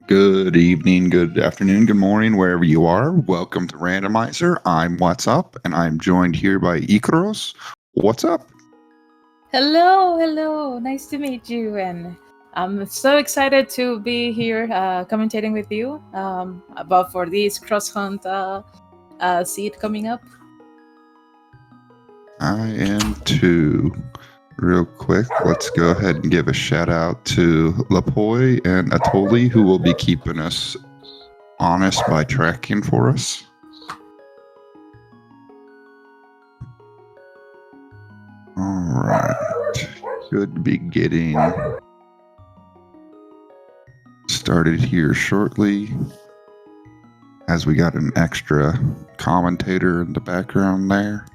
Good evening, good afternoon, good morning, wherever you are. Welcome to Randomizer. I'm What's Up, and I'm joined here by Ikaros. What's up? Hello. Nice to meet you, and I'm so excited to be here commentating with you about for this cross hunt seed coming up. I am too. Real quick, let's go ahead and give a shout out to Lapoy and Atoli, who will be keeping us honest by tracking for us. Alright, should be getting started here shortly, as we got an extra commentator in the background there.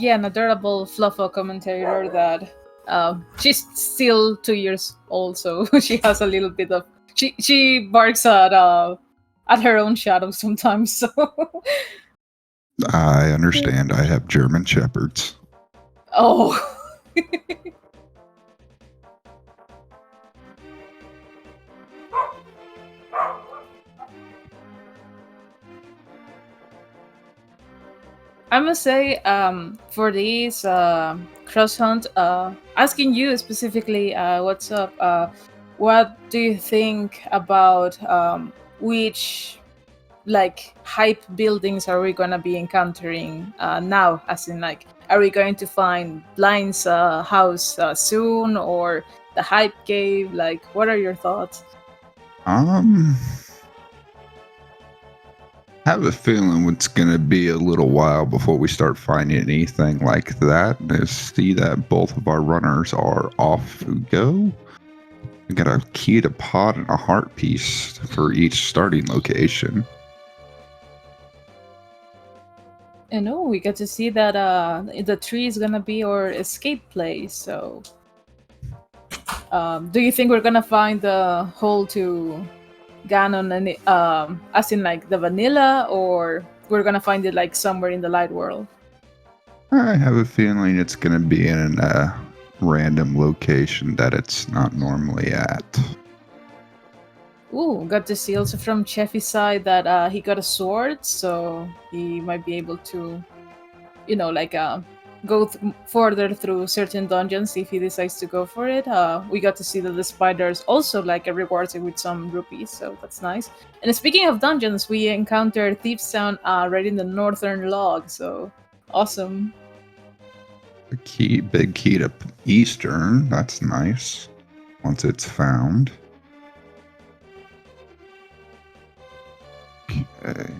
Yeah, an adorable fluffo commentator that she's still 2 years old, so she has a little bit of she barks at her own shadow sometimes. So I understand. I have German Shepherds. oh. I must say, for this cross hunt, asking you specifically, what's up? What do you think about which like hype buildings are we gonna be encountering now? As in, like, are we going to find Blind's house soon, or the hype cave? Like, what are your thoughts? Have a feeling it's going to be a little while before we start finding anything like that. I see that both of our runners are off to go. We got a key to pod and a heart piece for each starting location. And oh, we get to see that the tree is gonna be our escape place. So, do you think we're gonna find the hole to Ganon, and as in like the vanilla, or we're gonna find it like somewhere in the light world? I have a feeling it's going to be in a random location that it's not normally at. Ooh, got to see also from Cheffy's side that he got a sword, so he might be able to, like go further through certain dungeons if he decides to go for it. We got to see that the spiders also like rewards it with some rupees, so that's nice. And speaking of dungeons, we encountered Thieves Town right in the northern log, so awesome. A key, big key to Eastern. That's nice. Once it's found. Okay.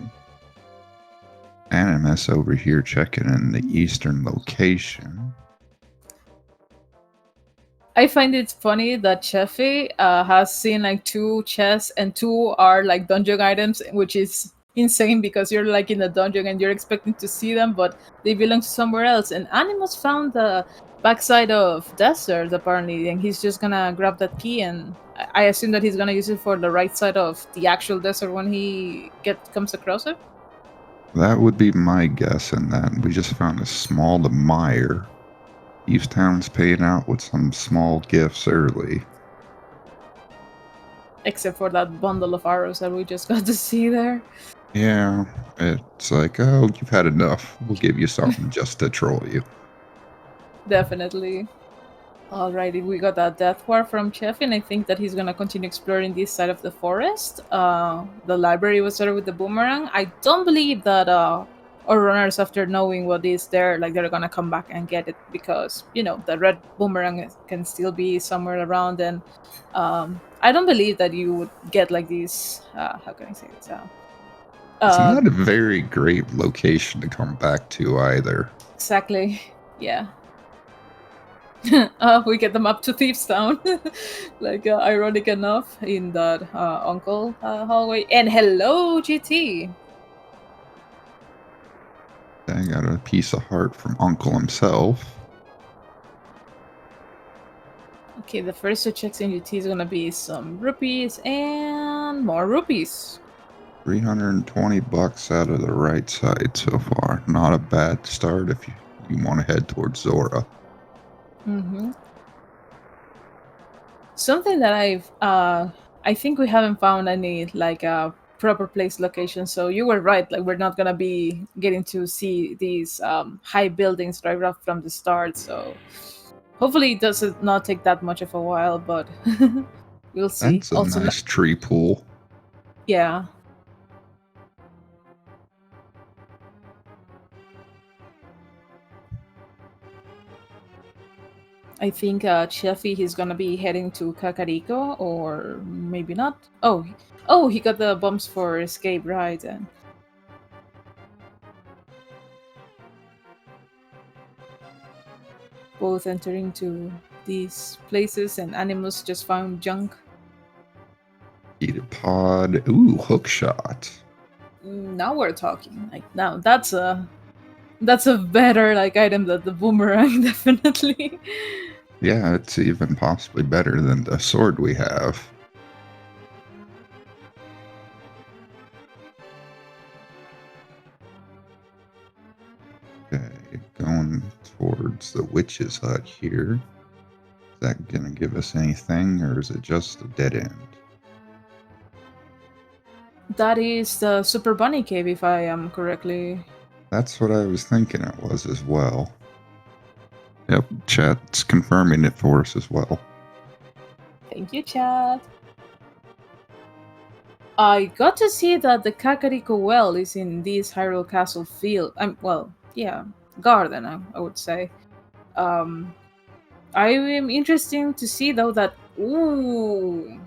Animus over here checking in the Eastern location. I find it funny that Cheffy has seen like 2 chests and 2 are like dungeon items, which is insane because you're like in the dungeon and you're expecting to see them, but they belong to somewhere else. And Animus found the backside of desert apparently, and he's just gonna grab that key, and I assume that he's gonna use it for the right side of the actual desert when he comes across it. That would be my guess, in that we just found a small mire. Thieves Town's paying out with some small gifts early. Except for that bundle of arrows that we just got to see there. Yeah, it's like, oh, you've had enough. We'll give you something just to troll you. Definitely. Alrighty, we got that death war from Chef, and I think that he's gonna continue exploring this side of the forest. The library was started with the boomerang. I don't believe that our runners, after knowing what is there, like they're gonna come back and get it, because the red boomerang can still be somewhere around, and I don't believe that you would get like this. How can I say it? It's not a very great location to come back to either. Exactly. Yeah. We get them up to Thieves Town. Like, ironic enough, in that uncle hallway. And hello, GT. I got a piece of heart from Uncle himself. Okay, the first 2 checks in GT is gonna be some rupees and more rupees. 320 bucks out of the right side so far. Not a bad start if you want to head towards Zora. Mm-hmm. Something that I think we haven't found any like proper place location. So you were right. Like we're not gonna be getting to see these high buildings right off from the start. So hopefully it does not take that much of a while, but we'll see. That's a Also, nice tree pool. yeah, I think Cheffy he's gonna be heading to Kakariko, or maybe not. Oh, he got the bumps for escape, right? And both entering to these places, and Animus just found junk. Heated pod. Ooh, hook shot. Now we're talking. Like now, that's a better like item than the boomerang, definitely. Yeah, it's even possibly better than the sword we have. Okay, going towards the witch's hut here. Is that gonna give us anything, or is it just a dead end? That is the Super Bunny Cave, if I am correctly. That's what I was thinking it was as well. Yep, chat's confirming it for us as well. Thank you, Chad. I got to see that the Kakariko well is in this Hyrule Castle field. Well, yeah, garden. I would say. Um, I am interesting to see though that maybe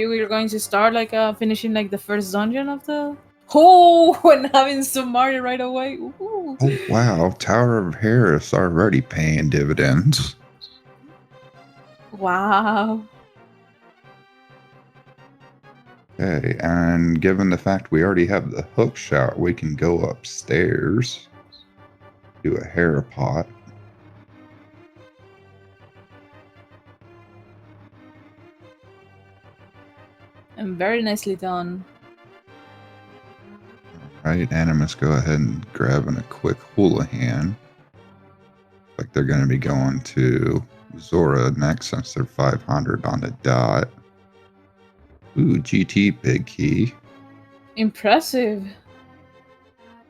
we're going to start like finishing like the first dungeon of the and having some Mario right away. Ooh. Oh wow, Tower of Harris already paying dividends. Wow. Okay, and given the fact we already have the hook shot, we can go upstairs, do a hair pot. And very nicely done. Alright, Animus, go ahead and grabbing a quick Houlihan. Like they're going to be going to Zora next since they're 500 on the dot. Ooh, GT big key. Impressive.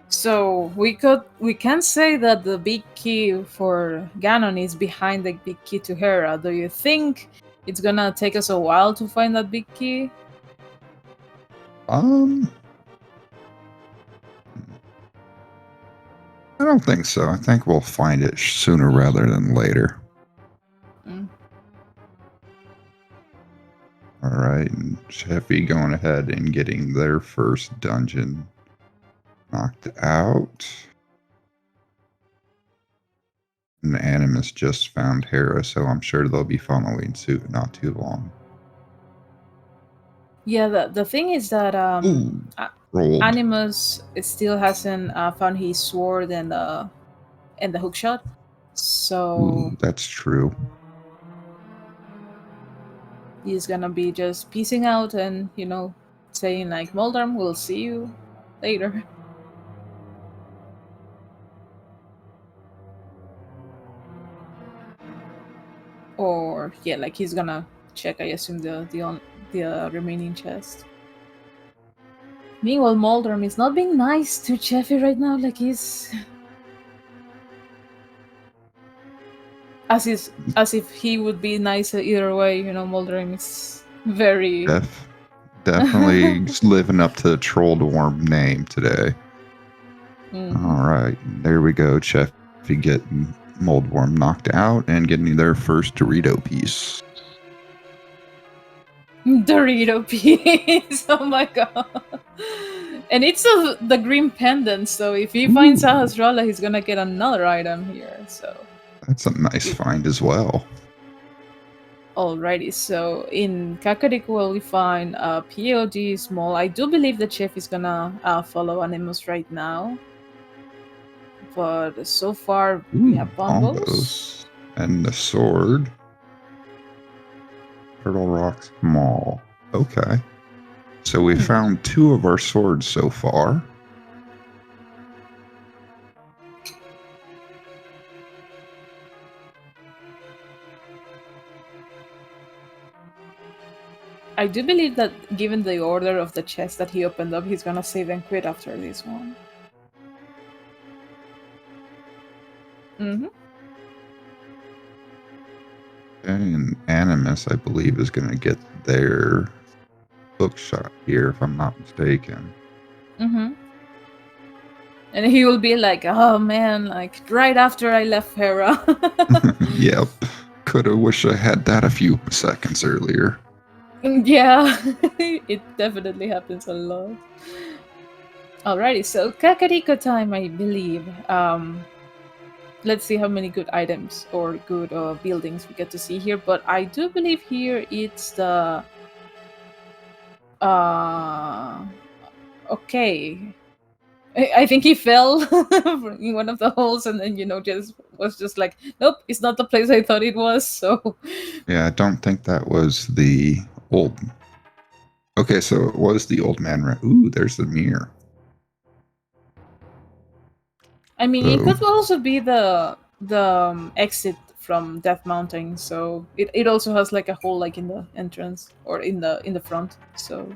So we can say that the big key for Ganon is behind the big key to Hera. Do you think it's gonna take us a while to find that big key? I don't think so. I think we'll find it sooner rather than later. Mm. All right, and Cheffy going ahead and getting their first dungeon knocked out. And Animus just found Hera, so I'm sure they'll be following suit not too long. Yeah, the thing is that Ooh, rolled. Animus still hasn't found his sword and the hookshot. So Ooh, that's true. he's gonna be just piecing out and saying like, Moldrum, we'll see you later. Or yeah, like he's gonna check, I assume, the remaining chest. Meanwhile, Moldrum is not being nice to Cheffy right now. Like he's as if he would be nice either way. Moldrum is very. Definitely living up to the Troll Dwarf name today. Mm-hmm. All right, there we go. Cheffy getting Moldworm knocked out and getting their first Dorito piece. Dorito piece. Oh my god. And it's the green pendant, so if he finds Ahasrala, he's gonna get another item here. So that's a nice find as well. Alrighty, so in Kakariko we find POD small. I do believe the chef is gonna follow Animus right now. But so far we have bombos. And the sword. Turtle Rock Mall. Okay. So we found 2 of our swords so far. I do believe that given the order of the chest that he opened up, he's gonna save and quit after this one. Mm-hmm. And Animus, I believe, is going to get their hookshot here, if I'm not mistaken. Mm-hmm. And he will be like, oh man, like right after I left Hera. Yep. Coulda, wish I had that a few seconds earlier. Yeah, it definitely happens a lot. Alrighty, so Kakariko time, I believe. Let's see how many good items or good buildings we get to see here. But I do believe here it's the okay. I think he fell in one of the holes, and then just was just like, nope, it's not the place I thought it was. So Yeah, I don't think that was the old. Okay, so it was the old man. Ooh, there's the mirror. I mean, it So, could also be the exit from Death Mountain. So it also has like a hole like in the entrance or in the front. So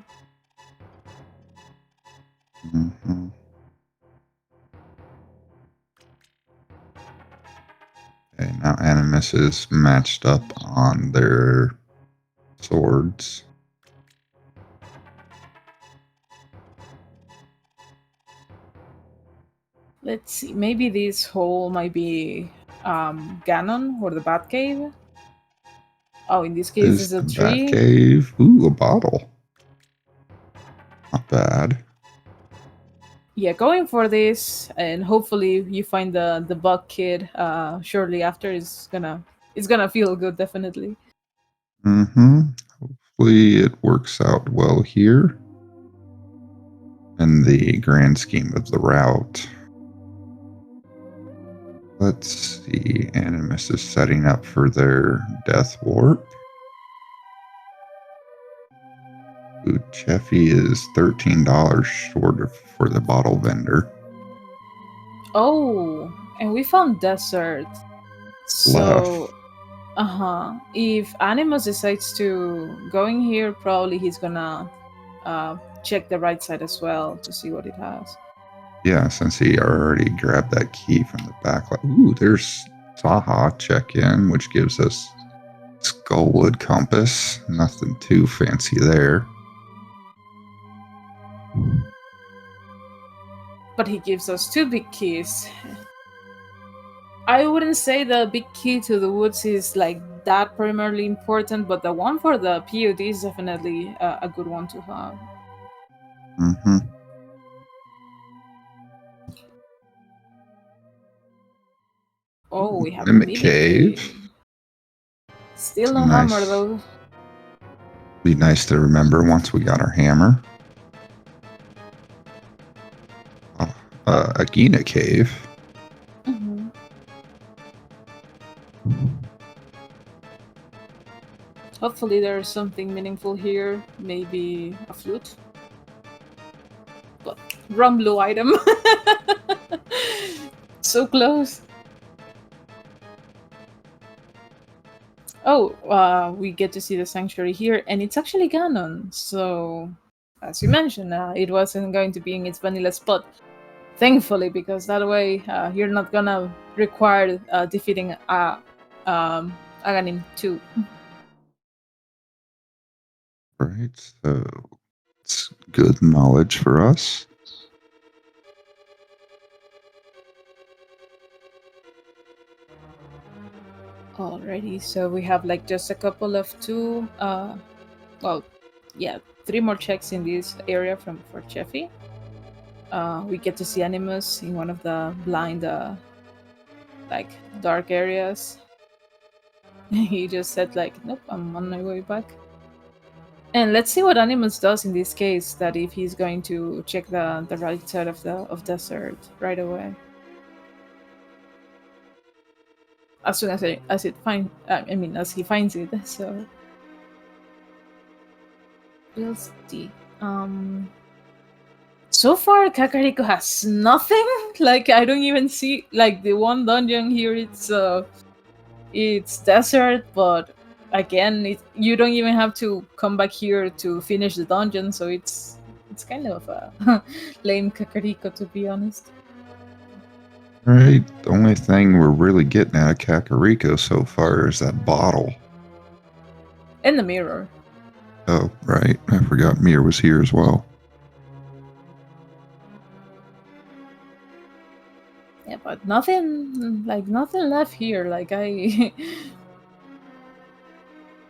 mhm. Okay, now Animus is matched up on their swords. let's see. Maybe this hole might be Ganon or the Batcave. Oh, in this case, Is it's a the tree. Batcave? Ooh, a bottle. Not bad. Yeah, going for this, and hopefully you find the bug kid shortly after. It's gonna feel good, definitely. Mm-hmm. Hopefully it works out well here in the grand scheme of the route. Let's see. Animus is setting up for their death warp. Ooh, Cheffy is $13 short for the bottle vendor. Oh, and we found desert. Left. So, if Animus decides to go in here, probably he's gonna check the right side as well to see what it has. Yeah, since he already grabbed that key from the back. Ooh, there's Saha check in, which gives us Skullwood compass. Nothing too fancy there. But he gives us two big keys. I wouldn't say the big key to the woods is like that primarily important, but the one for the POD is definitely a good one to have. Mm-hmm. Oh, we have a Mimic mimic Cave. cave. Still It's no hammer nice. though. Be nice to remember once we got our hammer. Agena Cave. Mhm. Hopefully there's something meaningful here. Maybe a flute. But wrong blue item. So close. Oh, we get to see the sanctuary here, and it's actually Ganon. So, as you mentioned, it wasn't going to be in its vanilla spot. Thankfully, because that way you're not gonna require defeating Aganim too. Right, so it's good knowledge for us. Alrighty, so we have like just a couple of well, yeah, three more checks in this area for Cheffy. We get to see Animus in one of the blind, like dark areas. He just said like, "Nope, I'm on my way back." And let's see what Animus does in this case. That if he's going to check the right side of the desert right away, as soon as it find, I mean, as he finds it. So we'll see. So far, Kakariko has nothing. Like I don't even see like the one dungeon here. It's desert, but again, you don't even have to come back here to finish the dungeon, so it's kind of a lame Kakariko, to be honest. Right. The only thing we're really getting out of Kakariko so far is that bottle. And the mirror. Oh, right. I forgot Mir was here as well. Yeah, but nothing left here. Like I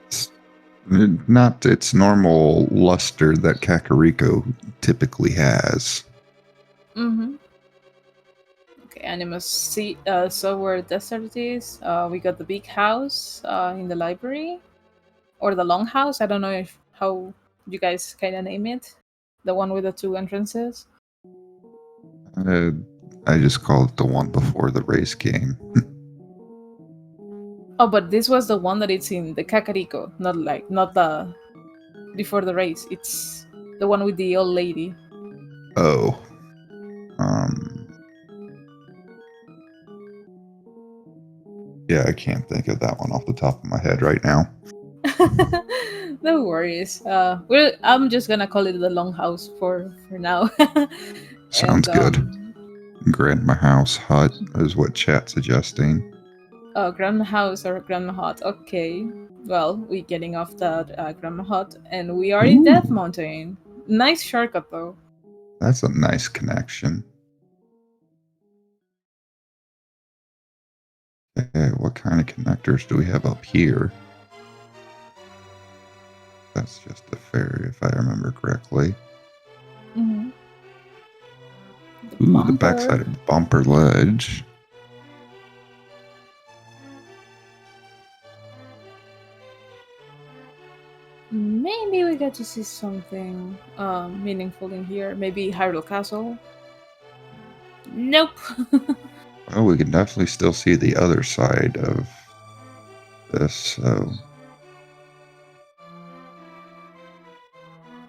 It's not its normal luster that Kakariko typically has. Mm-hmm. Okay, Animus see so where desert is. We got the big house in the library. Or the longhouse. I don't know if how you guys kinda name it. The one with the two entrances. I just call it the one before the race game. Oh, but this was the one that it's in the Kakariko, not the before the race. It's the one with the old lady. Oh. Yeah, I can't think of that one off the top of my head right now. No worries. I'm just gonna call it the longhouse for now. Sounds good. Grandma House Hut is what chat's suggesting. Oh, Grandma House or Grandma Hut. Okay. Well, we're getting off that Grandma Hut, and we are in Death Mountain. Nice shortcut, though. That's a nice connection. Okay, what kind of connectors do we have up here? That's just a ferry, if I remember correctly. Mm-hmm. Ooh, the backside of Bumper Ledge. Maybe we get to see something meaningful in here. Maybe Hyrule Castle. Nope. Well, we can definitely still see the other side of this, so...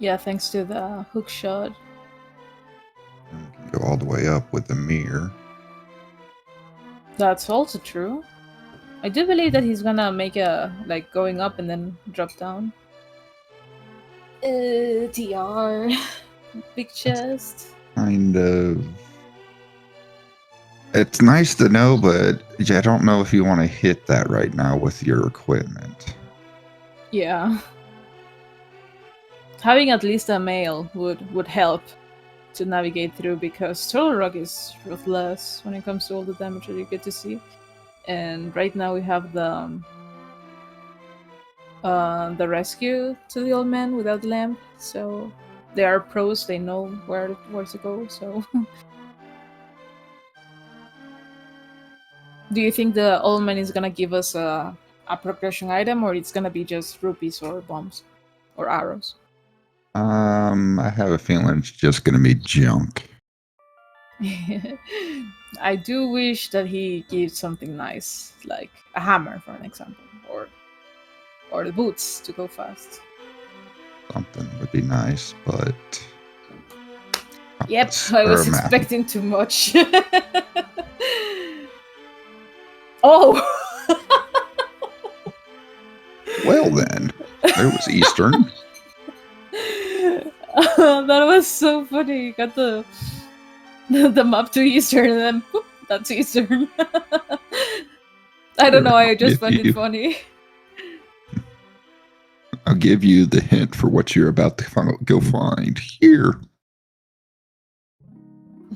Yeah, thanks to the hook shot. We can go all the way up with the mirror. That's also true. I do believe that he's gonna make a like going up and then drop down. TR. Big chest. Kind of... It's nice to know, but I don't know if you want to hit that right now with your equipment. Yeah. Having at least a male would help to navigate through, because Turtle Rock is ruthless when it comes to all the damage that you get to see. And right now we have the rescue to the old man without lamp, so they are pros, they know where to go. So do you think the old man is gonna give us a progression item, or it's gonna be just rupees or bombs or arrows? I have a feeling it's just going to be junk. I do wish that he gives something nice, like a hammer, for an example, or the boots to go fast. Something would be nice, but... Yep, I was expecting too much. Oh! Well then, there was Eastern. That was so funny. You got the map to Eastern, and then boop, that's Eastern. I don't know, I just found it funny. I'll give you the hint for what you're about to go find here.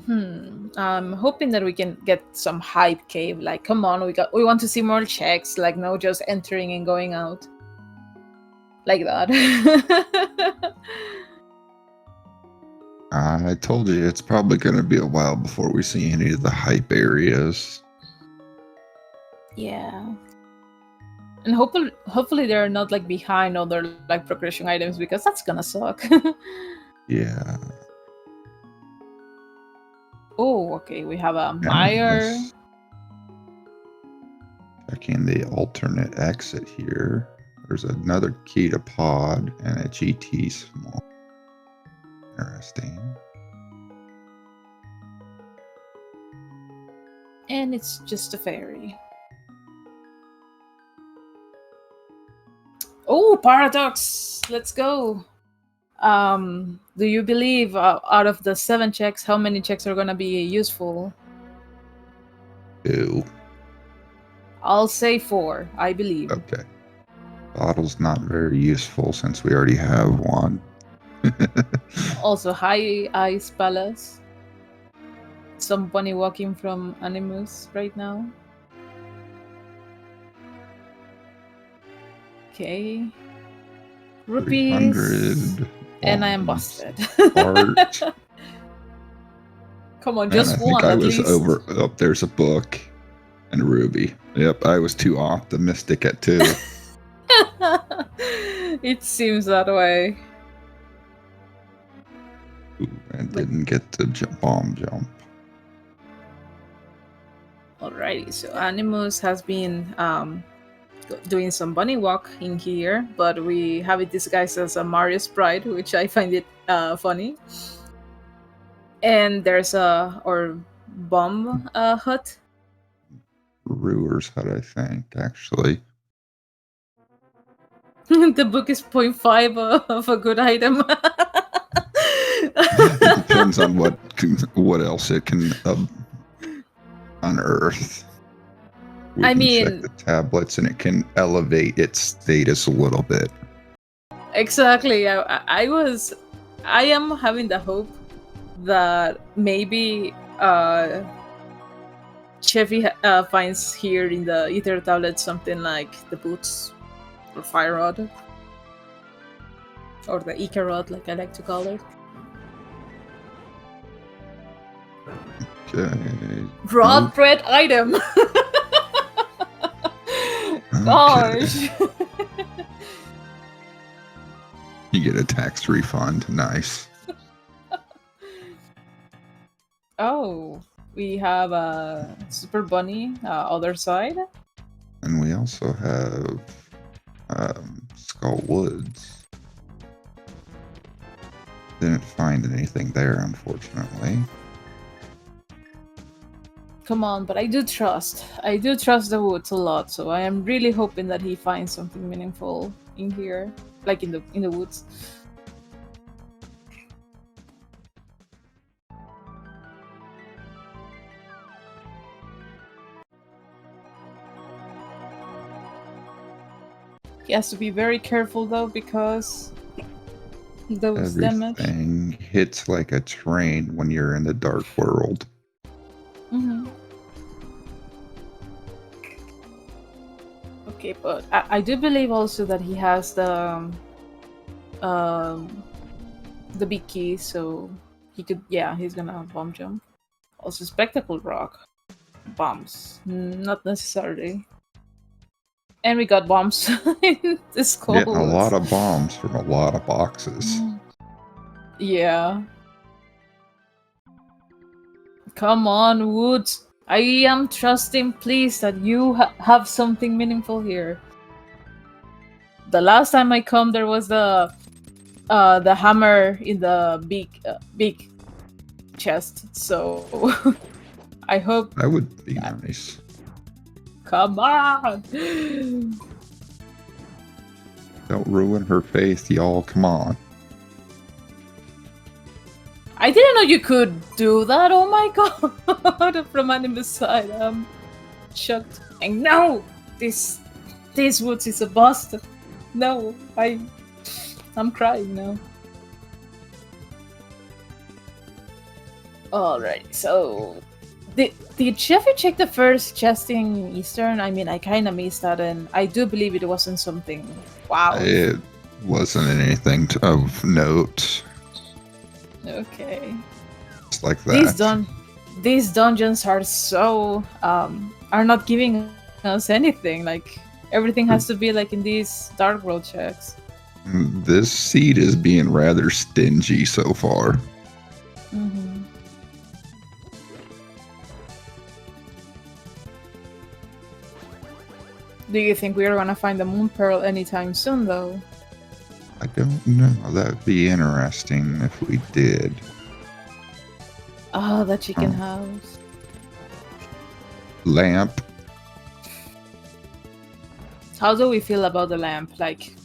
I'm hoping that we can get some hype cave. Like, come on, we want to see more checks. Like, no, just entering and going out like that. I told you it's probably going to be a while before we see any of the hype areas. Yeah. And hopefully they're not like behind other like progression items, because that's gonna suck. Yeah. Oh, okay, we have a mire. Checking the alternate exit here. There's another key to pod and a GT small. Interesting. And it's just a fairy. Oh, paradox! Let's go. Do you believe out of the 7 checks, how many checks are gonna be useful? Ew. I'll say 4. I believe. Okay. Bottle's not very useful since we already have one. Also, high ice palace. Some bunny walking from Animus right now. Okay. Rupees. 300 And I am bombs. busted. Art. Come on, And just I think one I at was least. over. Oh, there's a book and a ruby. Yep, I was too optimistic at 2. It seems that way. Ooh, and didn't get the bomb jump. Alrighty, so Animus has been doing some bunny walk in here, but we have it disguised as a Mario sprite, which I find it funny. And there's a bomb hut. Brewer's Hut, I think, actually. The book is 0.5 of a good item. It depends on what else it can unearth. We I can mean, check the tablets, and it can elevate its status a little bit. exactly. I am having the hope that maybe Chevy finds here in the Ether tablet something like the boots or fire rod. Or the Ika rod, like I like to call it. Okay. Rod Nope. bread item! Gosh! You get a tax refund. Nice. Oh, we have a Super Bunny, other side. And we also have Skull Woods. Didn't find anything there, unfortunately. Come on, but I do trust the woods a lot, so I am really hoping that he finds something meaningful in here, like in the woods. He has to be very careful though, because those damage. Everything hits like a train when you're in the dark world. Mm-hmm. Okay, but I do believe also that he has the big key, so he could, yeah, he's gonna bomb jump. Also, spectacle rock bombs, not necessarily. And we got bombs in this cold. Getting a lot of bombs from a lot of boxes. Yeah. Come on, Woods. I am trusting, please, that you have something meaningful here. The last time I come, there was the hammer in the big chest. So I hope that would be nice. Come on! Don't ruin her faith, y'all. Come on. I didn't know you could do that. Oh my god! From Animus side, I'm shocked. And no, this Woods is a bust. No, I'm crying now. Alright, so did Cheffy check the first chest in Eastern? I mean, I kind of missed that, and I do believe it wasn't something. Wow. It wasn't anything of note. Okay. Just like that. These dungeons are so are not giving us anything. Like everything has to be like in these dark world checks. This seed is being rather stingy so far. Mm-hmm. Do you think we are gonna find the Moon Pearl anytime soon, though? I don't know. That'd be interesting if we did. Oh, the chicken house. Lamp. How do we feel about the lamp? Like,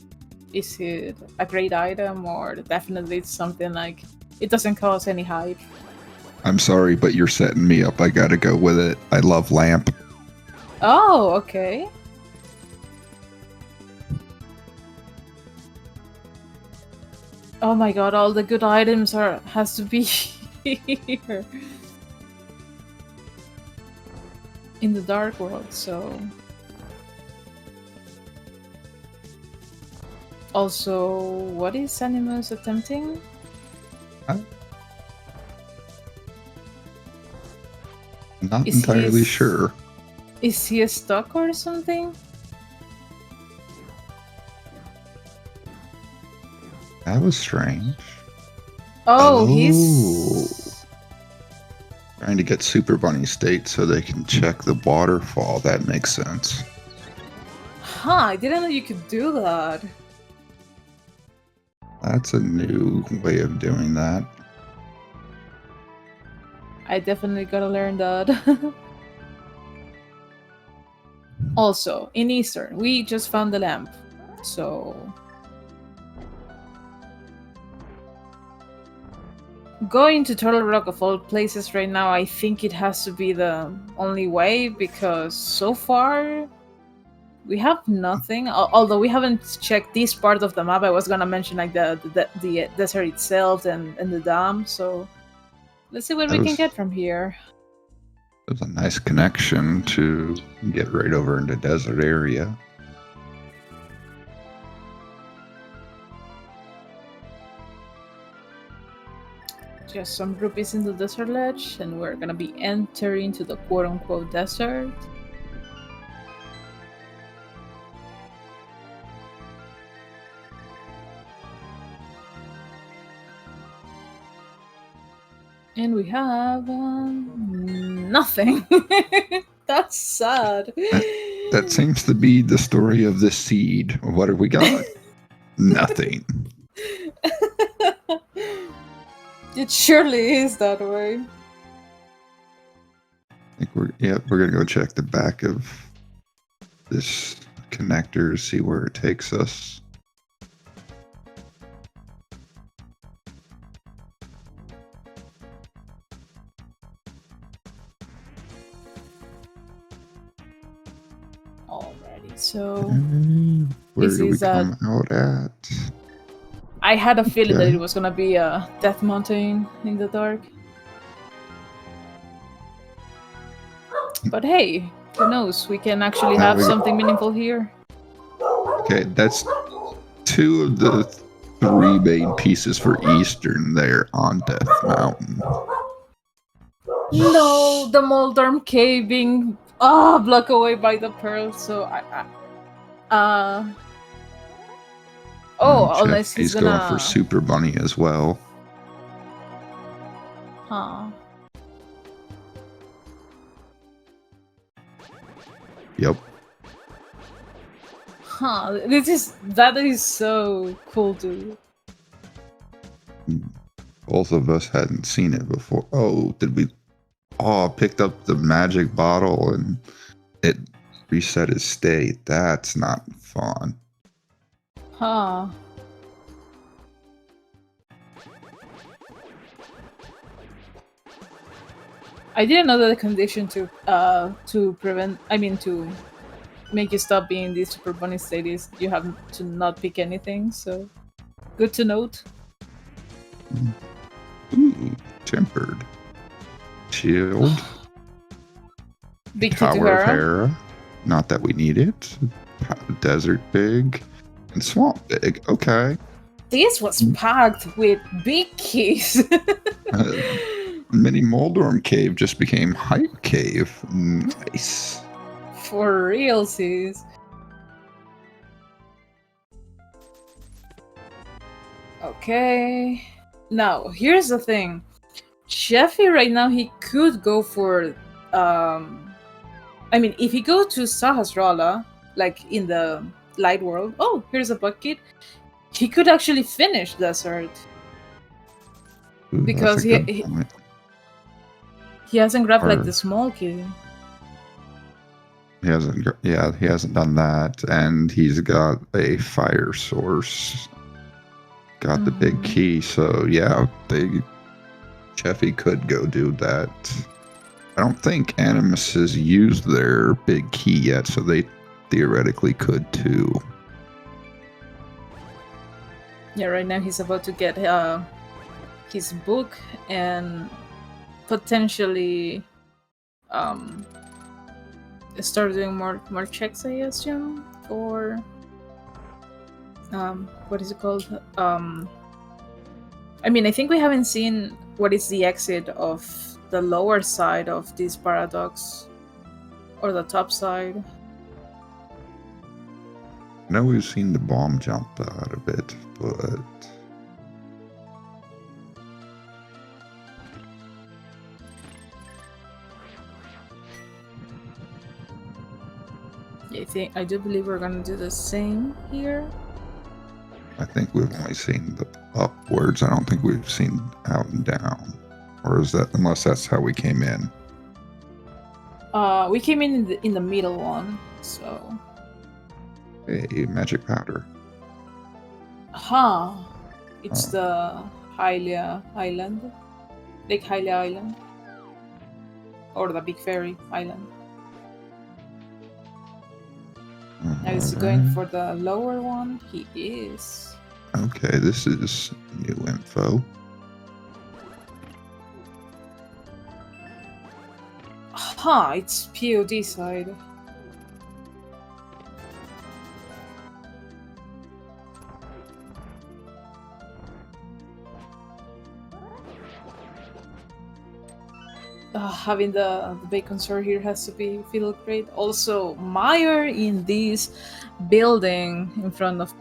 Is it a great item, or definitely it's something like it doesn't cause any hype? I'm sorry, but you're setting me up. I gotta go with it. I love lamp. Oh, okay. Oh my god, all the good items has to be here in the dark world, so also what is Animus attempting? Not entirely sure. Is he stuck or something? That was strange. Oh, he's trying to get Super Bunny state so they can check the waterfall. That makes sense. Huh, I didn't know you could do that. That's a new way of doing that. I definitely gotta learn that. Also, in Eastern, we just found the lamp, so going to Turtle Rock of all places right now, I think it has to be the only way, because so far we have nothing. Although we haven't checked this part of the map. I was gonna mention like the desert itself and the dam. So let's see what we can get from here. It was a nice connection to get right over into desert area. Just some rupees in the desert ledge, and we're gonna be entering to the quote-unquote desert. And we have nothing. That's sad. That seems to be the story of the seed. What have we got? Nothing. It surely is that way. I think we're gonna go check the back of this connector to see where it takes us. Alrighty, so where do we come out at? I had a feeling that it was gonna be a Death Mountain in the dark. But hey, who knows? We can actually have something meaningful here. Okay, that's 2 of the 3 main pieces for Eastern there on Death Mountain. No, the Moldorm Cave being blocked away by the pearl, so unless he's going for Super Bunny as well. Huh. Yep. Huh. That is so cool, dude. Both of us hadn't seen it before. Oh, did we? Oh, picked up the magic bottle and it reset his state. That's not fun. Huh. I didn't know that the condition to make you stop being this Super Bunny state is you have to not pick anything, so good to note. Ooh, tempered. Shield. Big Tower of Hera. Not that we need it. Desert Big. And Swamp Big. Okay. This was packed with big keys. Mini Moldorm Cave just became Hype Cave. Nice. For realsies. Okay. Now, here's the thing. Cheffy right now, he could go for... I mean, if he goes to Sahasrara, like in the light world... Oh, here's a bucket. He could actually finish Desert. Ooh, because he hasn't grabbed like the small key. He hasn't. Yeah, he hasn't done that, and he's got a fire source. Got the big key, so yeah, Cheffy could go do that. I don't think Animus has used their big key yet, so they theoretically could too. Yeah, right now he's about to get his book and potentially start doing more checks, I assume, for what is it called? I mean, I think we haven't seen what is the exit of the lower side of this paradox, or the top side. I know we've seen the bomb jump out of it, but I do believe we're gonna do the same here. I think we've only seen the upwards. I don't think we've seen out and down. Or is that, unless that's how we came in? We came in the middle one, so. A magic powder. Huh. It's the Hylia Island. Lake Hylia Island. Or the Big Fairy Island. Now is he going for the lower one? He is. Okay, this is new info. Huh, it's POD side. Having the bacon sword here has to feel great. Also, Meyer in this building in front of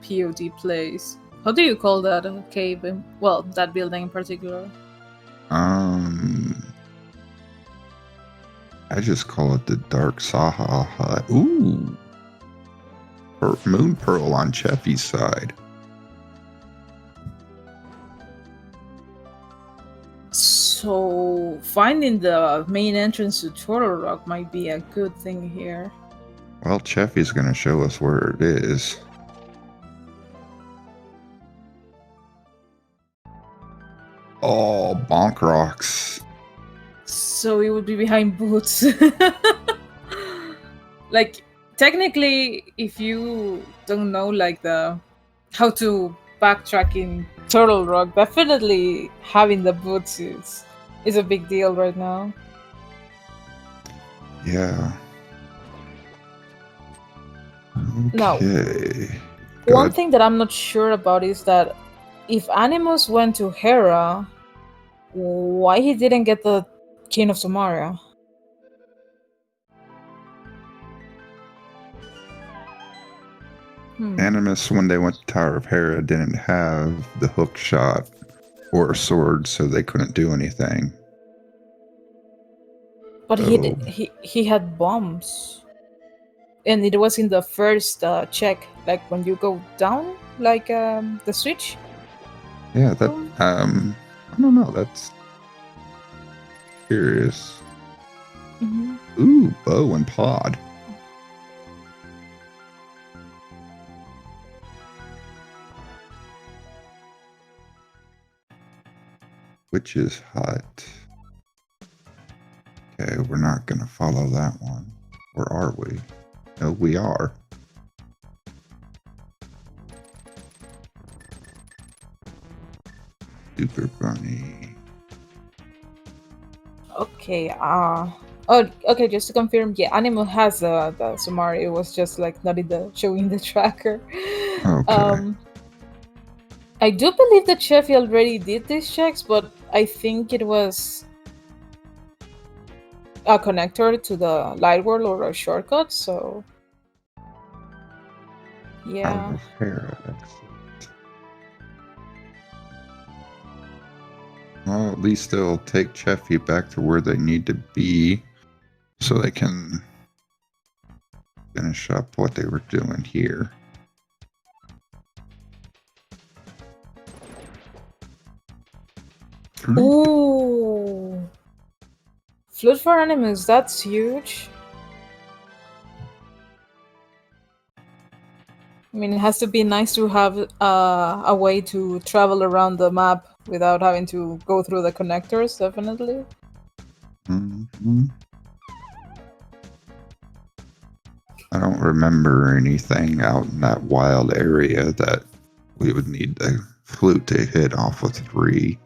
POD place. How do you call that cave? Well, that building in particular. I just call it the Dark Saha Hut. Ooh, Moon Pearl on Cheffy's side. So finding the main entrance to Turtle Rock might be a good thing here. Well, Cheffy's going to show us where it is. Oh, bonk rocks. So it would be behind Boots. Like, technically, if you don't know like how to backtrack in Turtle Rock, definitely having the boots is a big deal right now. Yeah. Okay. Now, one thing that I'm not sure about is that if Animus went to Hera, why he didn't get the King of Samaria? Animus, when they went to Tower of Hera, didn't have the hook shot or a sword, so they couldn't do anything. But he had bombs, and it was in the first check, like when you go down, like the switch. Yeah, that I don't know. That's curious. Ooh, bow and pod. Witch's Hut. Okay, we're not gonna follow that one. Or are we? No, we are. Super Bunny. Okay, okay, just to confirm, yeah, Animal has the Sumari. It was just like not in the showing the tracker. Okay. I do believe that Cheffy already did these checks, but I think it was a connector to the light world or a shortcut, so yeah. Well, at least they'll take Cheffy back to where they need to be so they can finish up what they were doing here. Ooh. Flute for Animus, that's huge. mean, it has to be nice to have a way to travel around the map without having to go through the connectors, definitely. Hmm. I don't remember anything out in that wild area that we would need the flute to hit off with 3.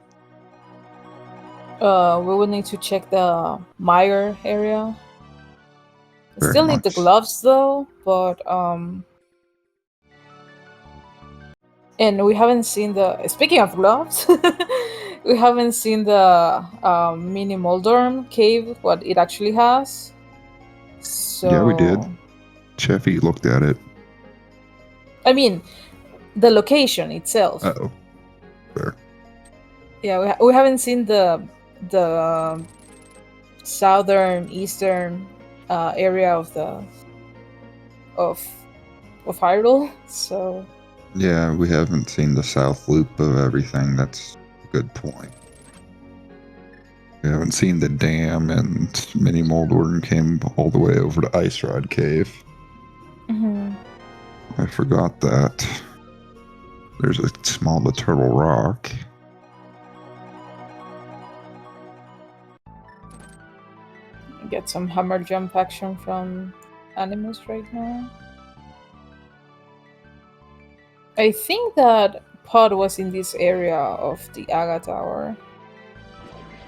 We would need to check the mire area. Very Still need the much. gloves though, but and we haven't seen the. Speaking of gloves, we haven't seen the mini Moldorm cave. What it actually has. So Yeah, we did. Cheffy looked at it. I mean, the location itself. Uh-oh. There. Yeah, we haven't seen the southern eastern area of the of Hyrule. So Yeah, we haven't seen the south loop of everything. That's a good point. We haven't seen the dam, and Mini Moldorm came all the way over to Ice Rod Cave. I forgot that. There's a small but Turtle Rock. get some hammer jump action from Animus right now. I think that Pod was in this area of the Aga Tower.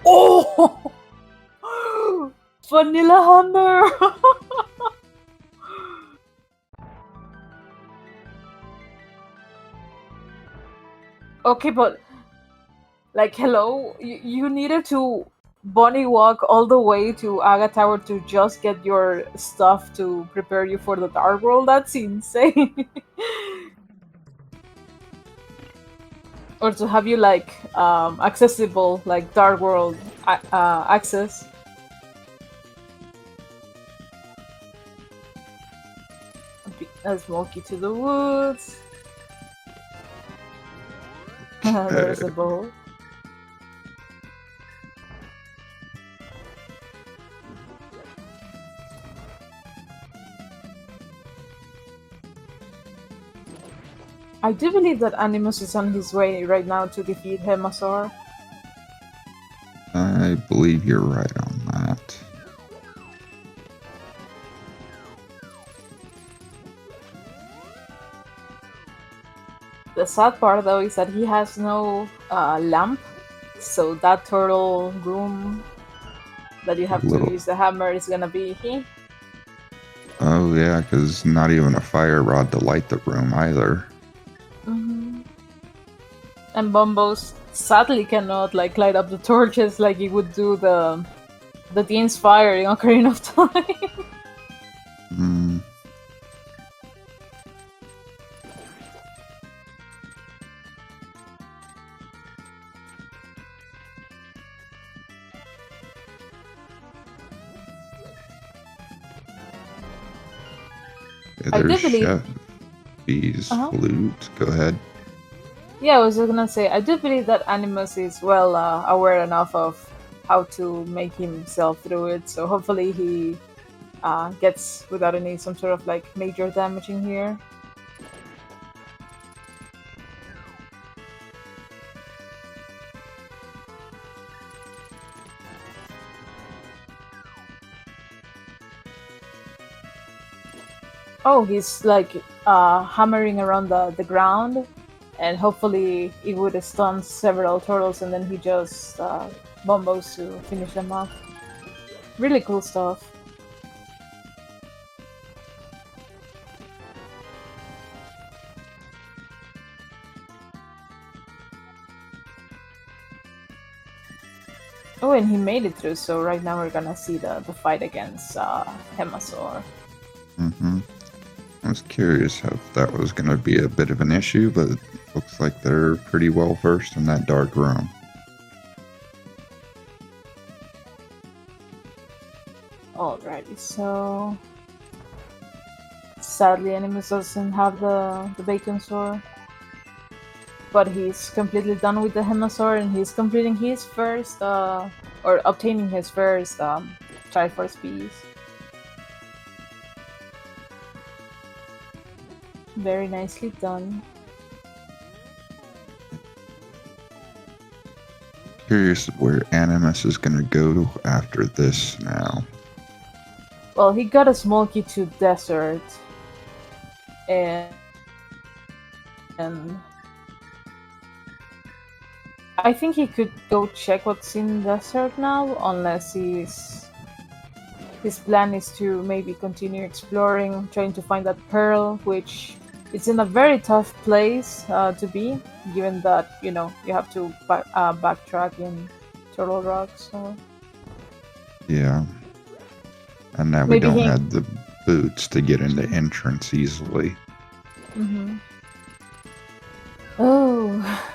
Oh! Vanilla Hammer! Okay, but like, hello, you needed to bunny walk all the way to Aga Tower to just get your stuff to prepare you for the Dark World. That's insane. Or to have you like accessible like Dark World access. A Smokey to the woods. There's a bow. I do believe that Animus is on his way right now to defeat Hemasaur. I believe you're right on that. The sad part though is that he has no lamp, so that turtle room that you have to use the hammer is gonna be he. Oh yeah, because not even a fire rod to light the room either. And Bombos sadly cannot like light up the torches like he would do the Dean's fire in Ocarina of Time. I do believe Cheffy's flute. Go ahead. Yeah, I was just gonna say, I do believe that Animus is well aware enough of how to make himself through it, so hopefully he gets without any some sort of like major damage in here. Oh, he's like hammering around the ground, and hopefully it would stun several turtles, and then he just bombos to finish them off. Really cool stuff. Oh, and he made it through, so right now we're gonna see the fight against Hemasaur. I was curious if that was going to be a bit of an issue, but it looks like they're pretty well versed in that dark room. Alrighty, so sadly Animus doesn't have the Bacon Sword, but he's completely done with the Hemasaur, and he's completing his first or obtaining his first Triforce piece. Very nicely done. Curious where Animus is gonna go after this now. Well, he got a small key to desert, and I think he could go check what's in desert now, unless his plan is to maybe continue exploring, trying to find that pearl, which it's in a very tough place to be, given that you have to backtrack in Turtle Rock. So Yeah. And now we maybe don't he. have the boots to get into entrance easily. Mm-hmm. Oh,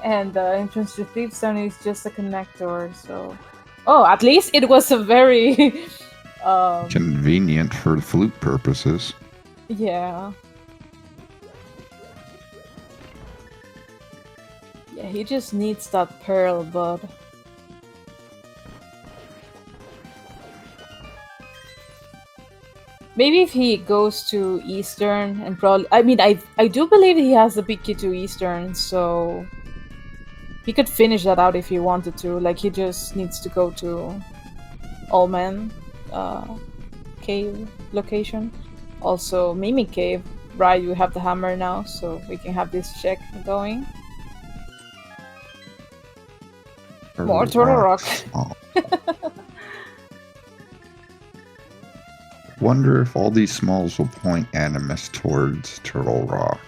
and the entrance to Thiefstone is just a connector. So, oh, at least it was a very Convenient for flute purposes. yeah. Yeah, he just needs that pearl, but maybe if he goes to Eastern and probably I do believe he has the big key to Eastern, so he could finish that out if he wanted to. Like he just needs to go to Allman cave location. Also Mimic Cave. Right, we have the hammer now, so we can have this check going. More Turtle Rock. Oh. Wonder if all these smalls will point Animus towards Turtle Rock.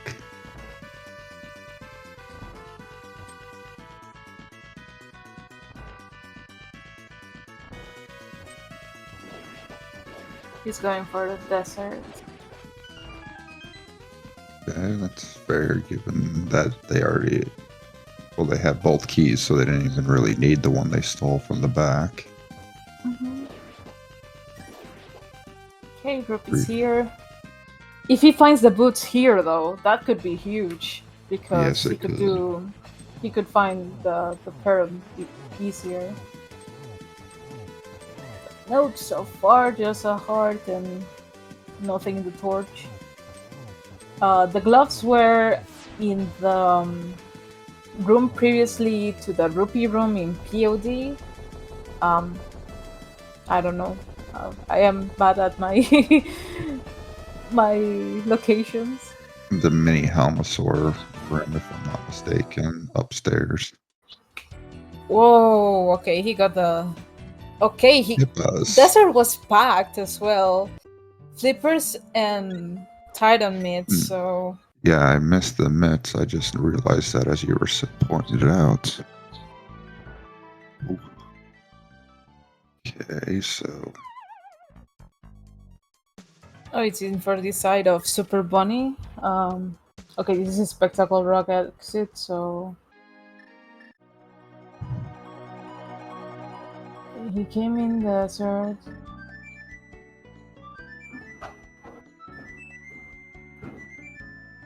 He's going for the desert. Okay, that's fair given that they already... Well, they have both keys, so they didn't even really need the one they stole from the back. Mm-hmm. Okay, group is here. If he finds the boots here, though, that could be huge because Yes, he could find the pearl easier. Note so far, just a heart and nothing in the torch. The gloves were in the room previously to the rupee room in POD. I don't know. I am bad at my my locations. The mini Helmosaur room, if I'm not mistaken, upstairs. Whoa, okay, he got the... Okay, It does. Desert was packed as well. Flippers and Titan mitts, so... Yeah, I missed the mitts. I just realized that as you were pointed it out. Ooh. Okay, so... Oh, it's in for this side of Super Bunny. Okay, this is a Spectacle Rock exit, so... He came in desert.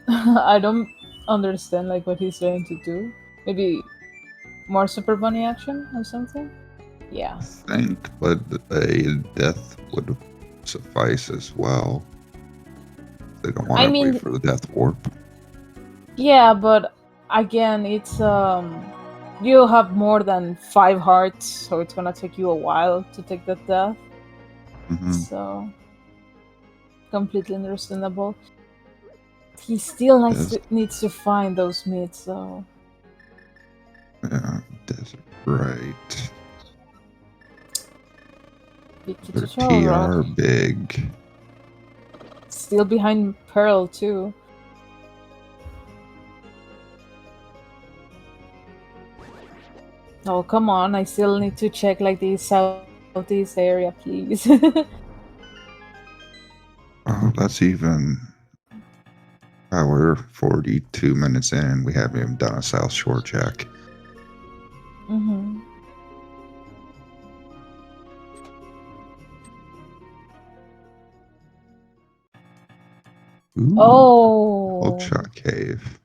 I don't understand like what he's trying to do. Maybe more Super Bunny action or something? Yeah. I think, but a death would suffice as well. They don't want to wait for the death warp. Yeah, but again, it's you have more than 5 hearts, so it's gonna take you a while to take that death. Mm-hmm. So completely understandable. He still needs to find those meats, so... Yeah, desert, right. Their TR big. Still behind Pearl, too. Oh, come on, I still need to check like the southeast area, please. Oh, that's even... Oh, we're 42 minutes in and we haven't even done a South Shore check. Mm-hmm. Ooh, oh! Hookshot Cave.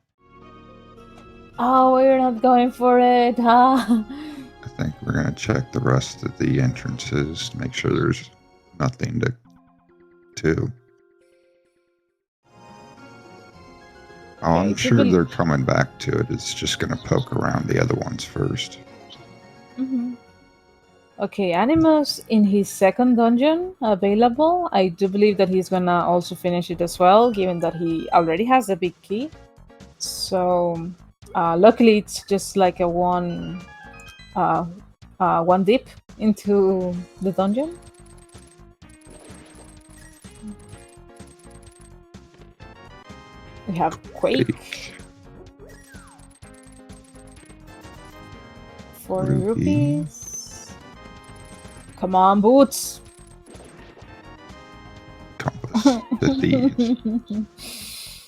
Oh, we're not going for it, huh? I think we're going to check the rest of the entrances to make sure there's nothing to... Oh, I'm Okay, sure they're coming back to it. It's just going to poke around the other ones first. Okay, Animus in his second dungeon available. I do believe that he's gonna also finish it as well, given that he already has the big key. So, luckily, it's just like a one dip into the dungeon. We have Quake. 4 rupees. Come on, Boots. Compass. The thieves.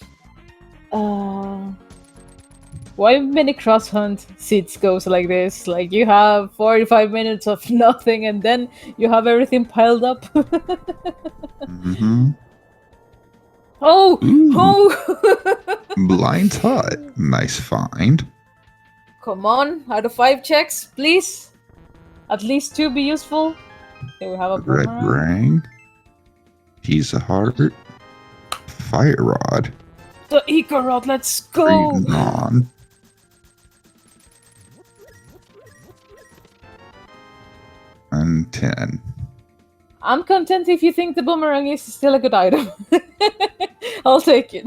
Why many cross hunt seats goes like this? Like you have 45 minutes of nothing and then you have everything piled up. Mm-hmm. Oh! Ooh. Oh! Blind hut. Nice find. Come on, out of 5 checks, please. At least 2 be useful. Okay, we have a Red boomerang. ring. Piece of heart. Fire rod. The Eco Rod, let's go! Green on. And 10. I'm content if you think the boomerang is still a good item. I'll take it.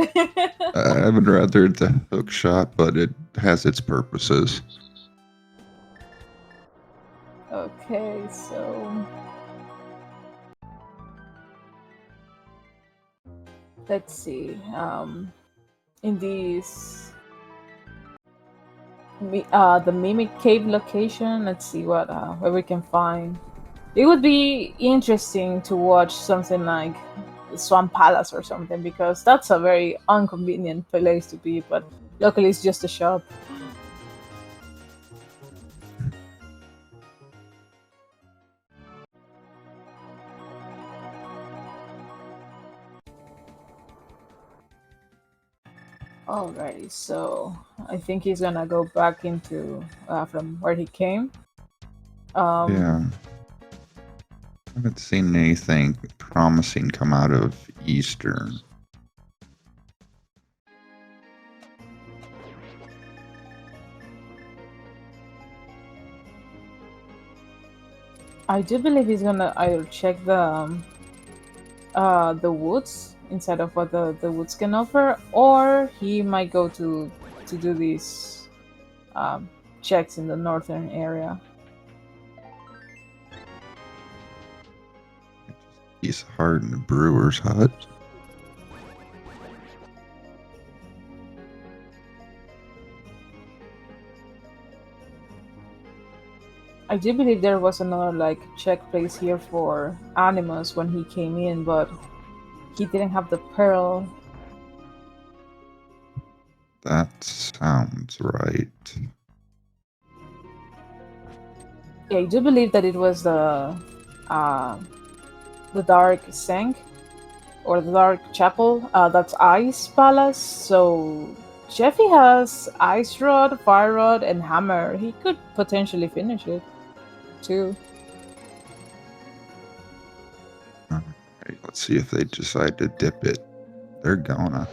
I would rather it's a hook shot, but it has its purposes. Okay, so let's see. In these, the Mimic Cave location. Let's see what where we can find. It would be interesting to watch something like Swamp Palace or something because that's a very inconvenient place to be. But luckily, it's just a shop. Alrighty, so I think he's gonna go back into from where he came. Yeah. I haven't seen anything promising come out of Eastern. I do believe he's gonna either check the woods inside of what the woods can offer, or he might go to do these checks in the northern area. Piece of heart in the brewer's hut. I do believe there was another like check place here for Animus when he came in, but he didn't have the pearl. That sounds right. Yeah, I do believe that it was the Dark Sank or the Dark Chapel. That's Ice Palace. So Cheffy has Ice Rod, Fire Rod, and Hammer. He could potentially finish it too. Alright, let's see if they decide to dip it. They're gonna.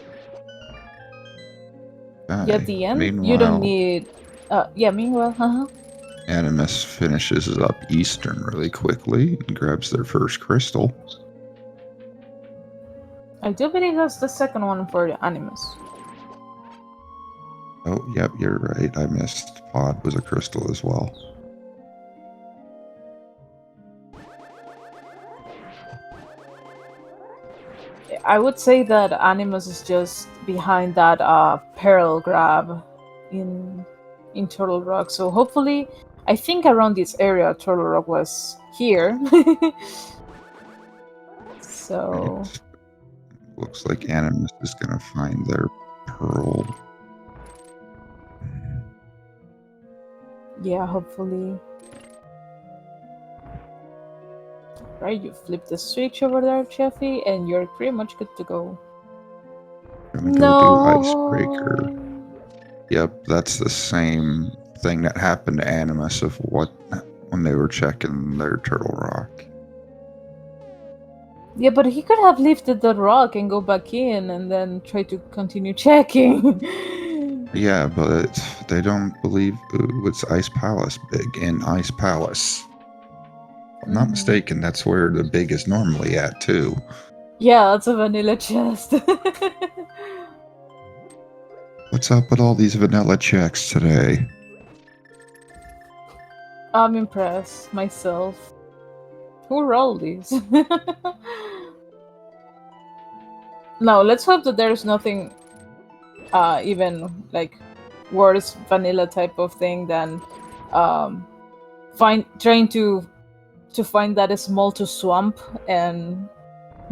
Yeah, at the end, you don't need. Yeah. Meanwhile, Animus finishes up Eastern really quickly and grabs their first crystal. I do believe that's the second one for the Animus. Oh, yep, you're right. I missed Pod was a crystal as well. I would say that Animus is just behind that Pearl grab in Turtle Rock. So hopefully, I think around this area, Turtle Rock was here. So Right. Looks like Animus is gonna find their pearl. yeah, hopefully. Right, you flip the switch over there, Cheffy, and you're pretty much good to go. Gonna go do Icebreaker. Yep, that's the same thing that happened to Animus of what when they were checking their Turtle Rock. Yeah, but he could have lifted the rock and go back in and then try to continue checking. Yeah, but they don't believe it's Ice Palace big in Ice Palace. If I'm not mistaken, that's where the big is normally at too. Yeah, that's a vanilla chest. What's up with all these vanilla checks today? I'm impressed myself. Who rolled these? No, let's hope that there's nothing even like worse vanilla type of thing than trying to find that small to swamp and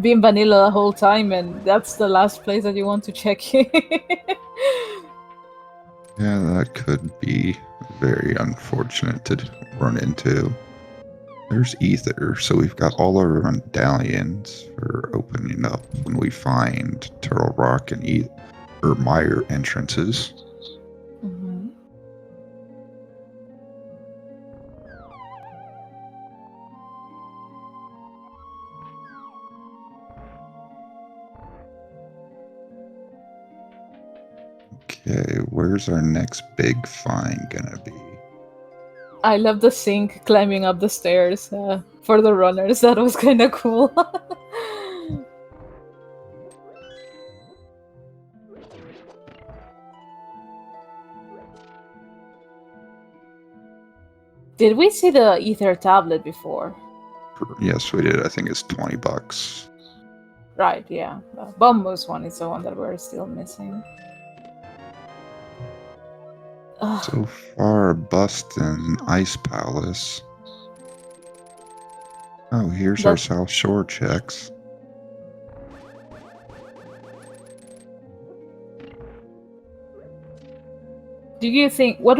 being vanilla the whole time, and that's the last place that you want to check. Yeah, that could be very unfortunate to run into. There's ether, so we've got all our medallions for opening up when we find Turtle Rock and or Mire entrances. Mhm. Okay, where's our next big find gonna be? I love the sink climbing up the stairs for the runners. That was kind of cool. Did we see the ether tablet before? Yes, we did. I think it's $20. Right, yeah. The Bombus one is the one that we're still missing. Ugh, So far, Bustin, Ice Palace. Oh, here's our that South Shore checks. do you think what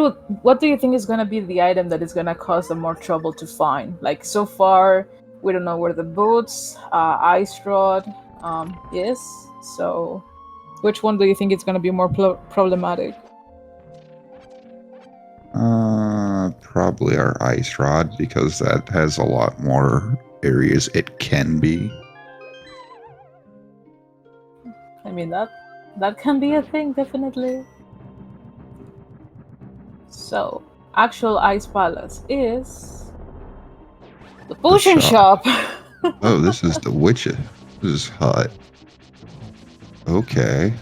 do you think is gonna be the item that is gonna cause them more trouble to find? Like so far, we don't know where the boots, ice rod, is. So, which one do you think is gonna be more problematic? Probably our Ice Rod because that has a lot more areas it can be. I mean that can be a thing, definitely. So, actual ice palace is the The potion shop. shop. Oh, this is the witch's hut. Okay.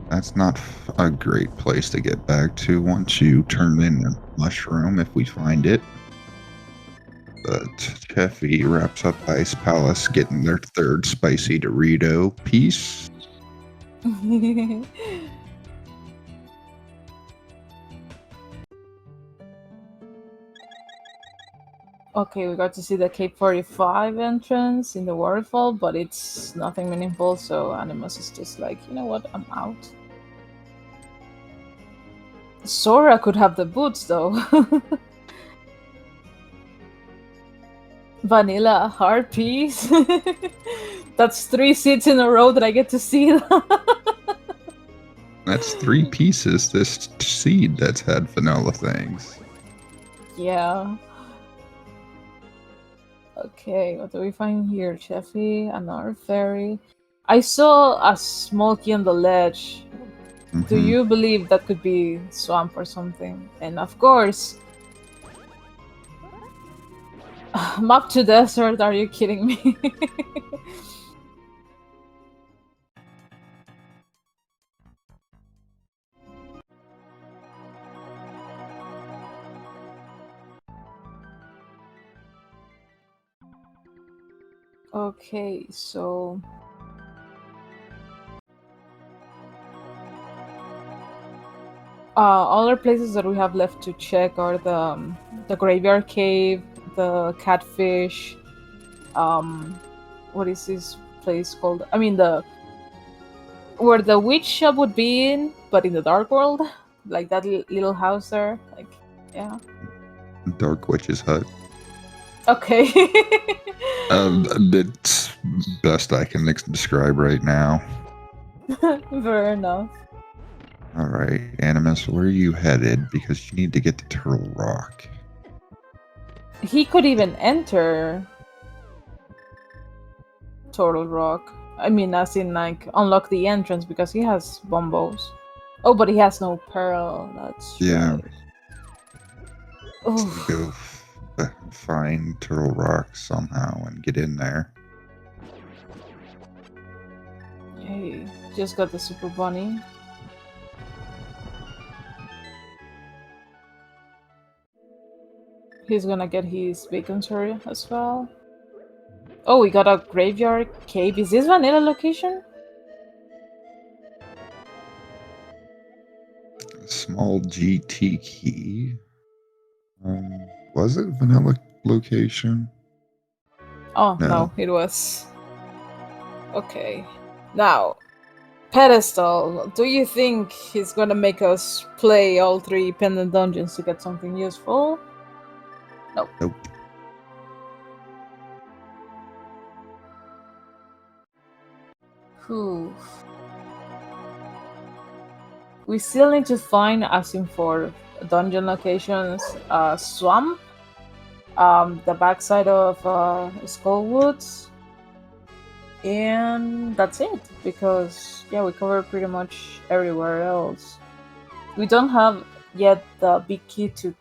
That's not a great place to get back to once you turn in a mushroom if we find it. But Cheffy wraps up Ice Palace getting their third spicy Dorito piece. Okay, we got to see the Cape 45 entrance in the waterfall, but it's nothing meaningful, so Animus is just like, you know what, I'm out. Sora could have the boots, though. Vanilla heart piece. That's 3 seats in a row that I get to see. That's 3 pieces this seed that's had vanilla things. Yeah. Okay, what do we find here? Cheffy, another fairy. I saw a small key on the ledge. Do you believe that could be swamp or something? And of course, map to desert, are you kidding me? Okay, so other places that we have left to check are the graveyard cave, the catfish. What is this place called? I mean, the where the witch shop would be in, but in the dark world, like that little house there. Like, yeah. Dark Witch's hut. Okay. It's best I can describe right now. Fair enough. All right, Animus, where are you headed? Because you need to get to Turtle Rock. He could even enter Turtle Rock. I mean, as in, like, unlock the entrance because he has bombos. Oh, but he has no pearl. That's Yeah. right. So Oof. go find Turtle Rock somehow and get in there. Hey, just got the Super Bunny. He's gonna get his bacon area as well. Oh, we got a graveyard cave. Is this vanilla location? Small GT key. Was it vanilla location? Oh, no, it was. Okay. Now, Pedestal, do you think he's gonna make us play all 3 pendant dungeons to get something useful? Nope. Nope. Whew. We still need to find, as in for dungeon locations, Swamp, the backside of Skullwoods, and that's it, because yeah, we covered pretty much everywhere else. We don't have yet the big key to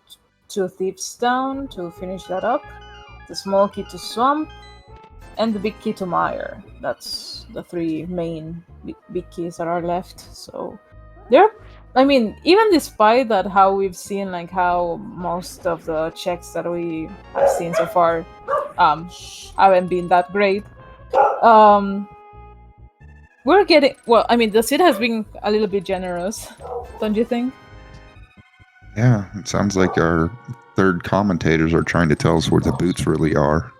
Thieves Town to finish that up, the small key to Swamp, and the big key to Mire. That's the 3 main big keys that are left. So they're, I mean, even despite that, how we've seen, like, how most of the checks that we have seen so far haven't been that great. We're getting, well, I mean, the seed has been a little bit generous, don't you think? Yeah, it sounds like our third commentators are trying to tell us where the boots really are.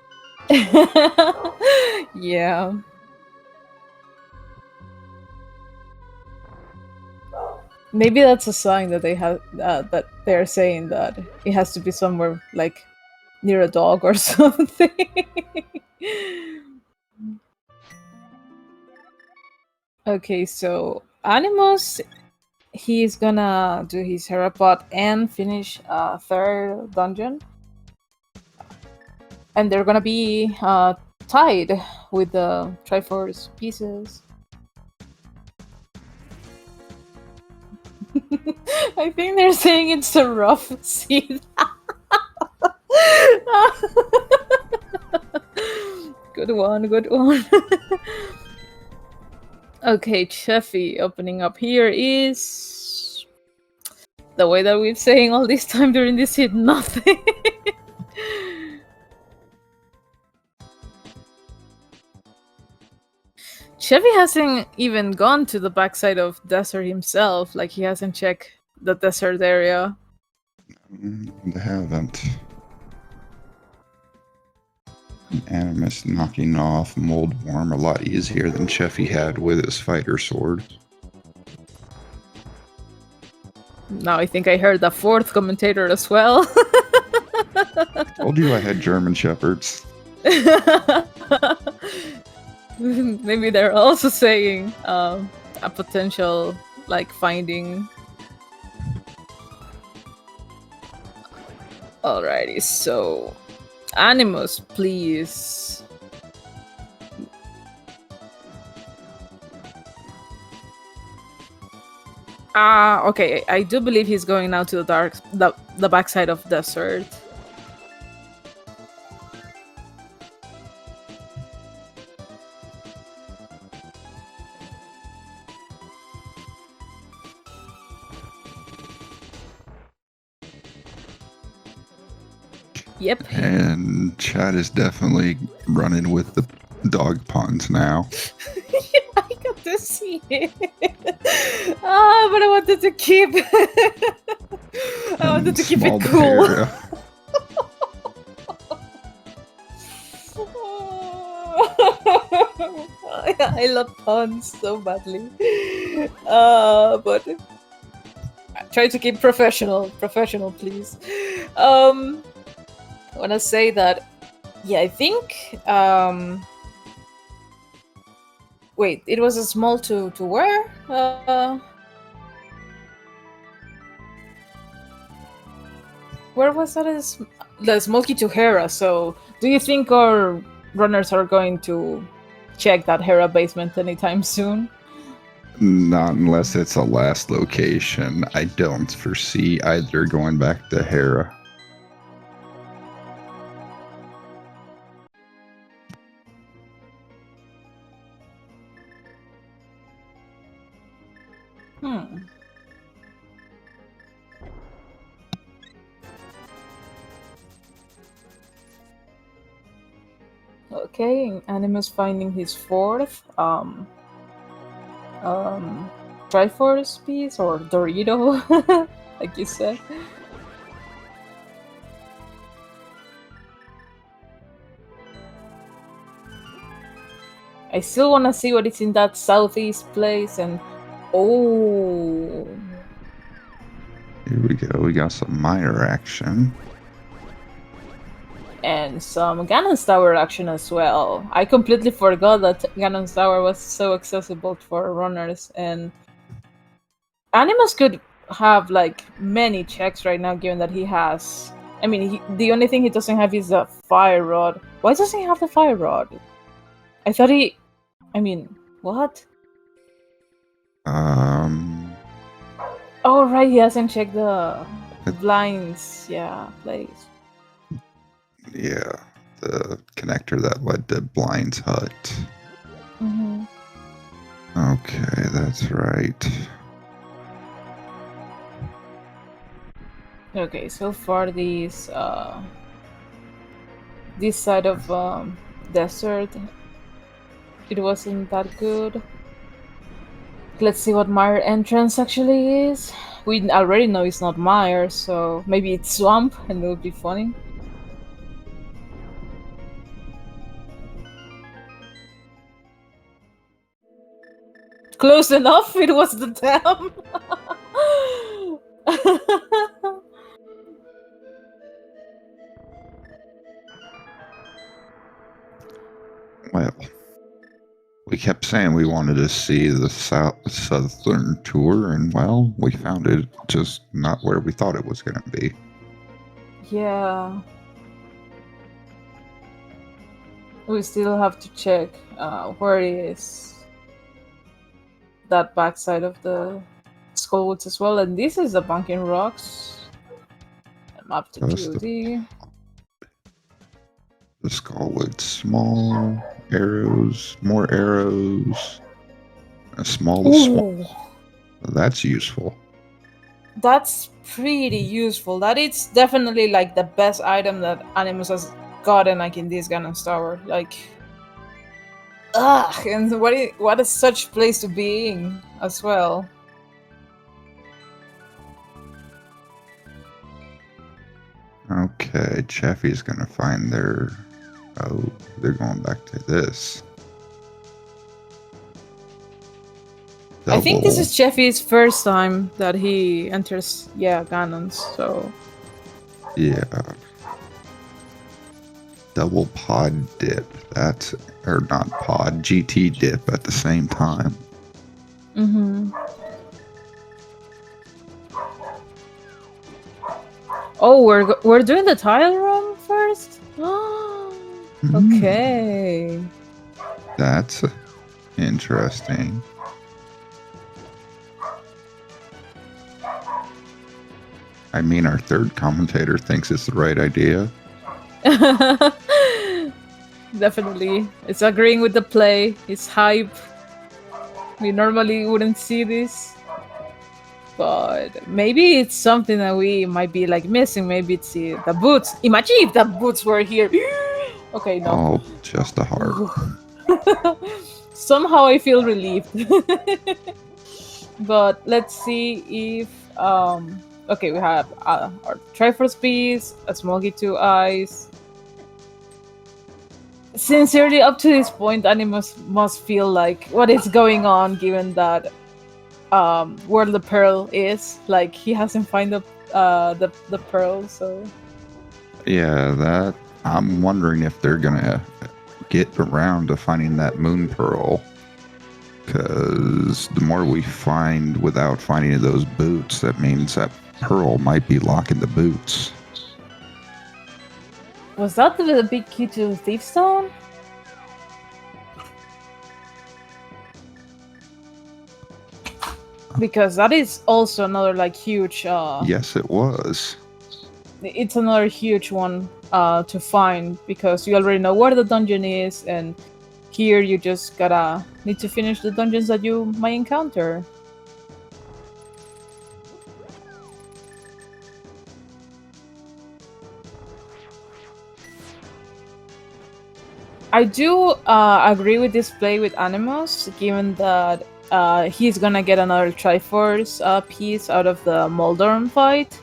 Yeah. Maybe that's a sign that they have that they're saying that it has to be somewhere like near a dog or something. Okay, so Animus, he's gonna do his Herapod and finish a 3rd dungeon, and they're gonna be tied with the Triforce pieces. I think they're saying it's a rough seed. Good one, good one. Okay, cheffy opening up here is the way that we're saying all this time during this hit, nothing. Chevy hasn't even gone to the backside of desert himself, like he hasn't checked the desert area. They haven't. Animus knocking off Mold Worm a lot easier than Cheffy had with his fighter sword. Now I think I heard the 4th commentator as well. Told you I had German Shepherds. Maybe they're also saying a potential, like, finding. Alrighty, so Animus, please. Okay, I do believe he's going now to the backside of desert. Yep. And Chad is definitely running with the dog puns now. I got to see it. But I wanted to keep. I wanted to keep it cool. I love puns so badly. But try to keep professional. Professional, please. I want to say that, yeah, I think. Wait, it was a small to where? Where was that? The small key to Hera. So, do you think our runners are going to check that Hera basement anytime soon. Not unless it's a last location. I don't foresee either going back to Hera. Okay, Animus finding his fourth Triforce piece or Dorito, like you said. I still want to see what is in that southeast place, and oh, Here we go. We got some minor action. and some Ganon's Tower action as well. I completely forgot that Ganon's Tower was so accessible for runners, and Animus could have like many checks right now, given that he has. I mean, the only thing he doesn't have is a fire rod. Why doesn't he have the fire rod? I thought he. I mean, what? Oh right, he hasn't checked the blinds. Yeah, place. Yeah, the connector that led to Blind's hut. Mm-hmm. Okay, that's right. Okay, so far this side of desert, it wasn't that good. Let's see what Mire entrance actually is. We already know it's not Mire, so maybe it's Swamp, and it would be funny. Close enough, it was the dam! Well, we kept saying we wanted to see the southern tour, and well, we found it just not where we thought it was going to be. Yeah. We still have to check where is that backside of the Skullwoods as well, and this is the Bunking Rocks. Map to POD. The Skullwood, small arrows, more arrows, a small swamp. That's useful. That's pretty useful. That is definitely like the best item that Animus has gotten like in this Ganon's Tower. Like, and what a such place to be in as well. Okay, Cheffy's gonna find their. Oh, they're going back to this. I think this is Cheffy's first time that he enters, Ganon's, so. Yeah. Double pod dip. That's, or not pod, GT dip at the same time. Mm-hmm. Oh, we're doing the tile room first? Okay. That's interesting. I mean, our third commentator thinks it's the right idea. Definitely. It's agreeing with the play. It's hype. We normally wouldn't see this. But maybe it's something that we might be like missing. Maybe it's the boots. Imagine if the boots were here. Okay, no. Oh, just a heart. Somehow I feel relieved. But let's see if okay, we have our Triforce piece, a Smoggy 2 Eyes. Sincerely, up to this point, Animus must feel like what is going on, given that where the pearl is. Like he hasn't found the pearl, so. Yeah, that I'm wondering if they're gonna get around to finding that moon pearl. Because the more we find without finding those boots, that means that pearl might be locking the boots. Was that the big key to Thiefstone? because that is also another like huge. Yes, it was. It's another huge one to find because you already know where the dungeon is, and here you just gotta need to finish the dungeons that you might encounter. I do agree with this play with Animus, given that he's gonna get another Triforce piece out of the Moldorm fight.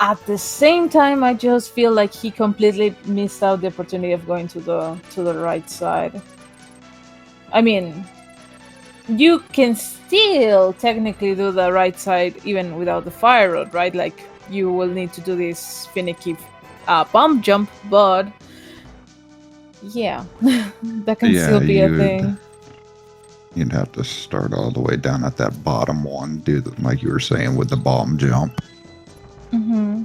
At the same time, I just feel like he completely missed out the opportunity of going to the right side. I mean, you can still technically do the right side even without the fire rod, right? Like you will need to do this finicky bump jump, but yeah, that can Yeah, still be a thing. you'd have to start all the way down at that bottom one, do like you were saying with the bomb jump. Mm-hmm.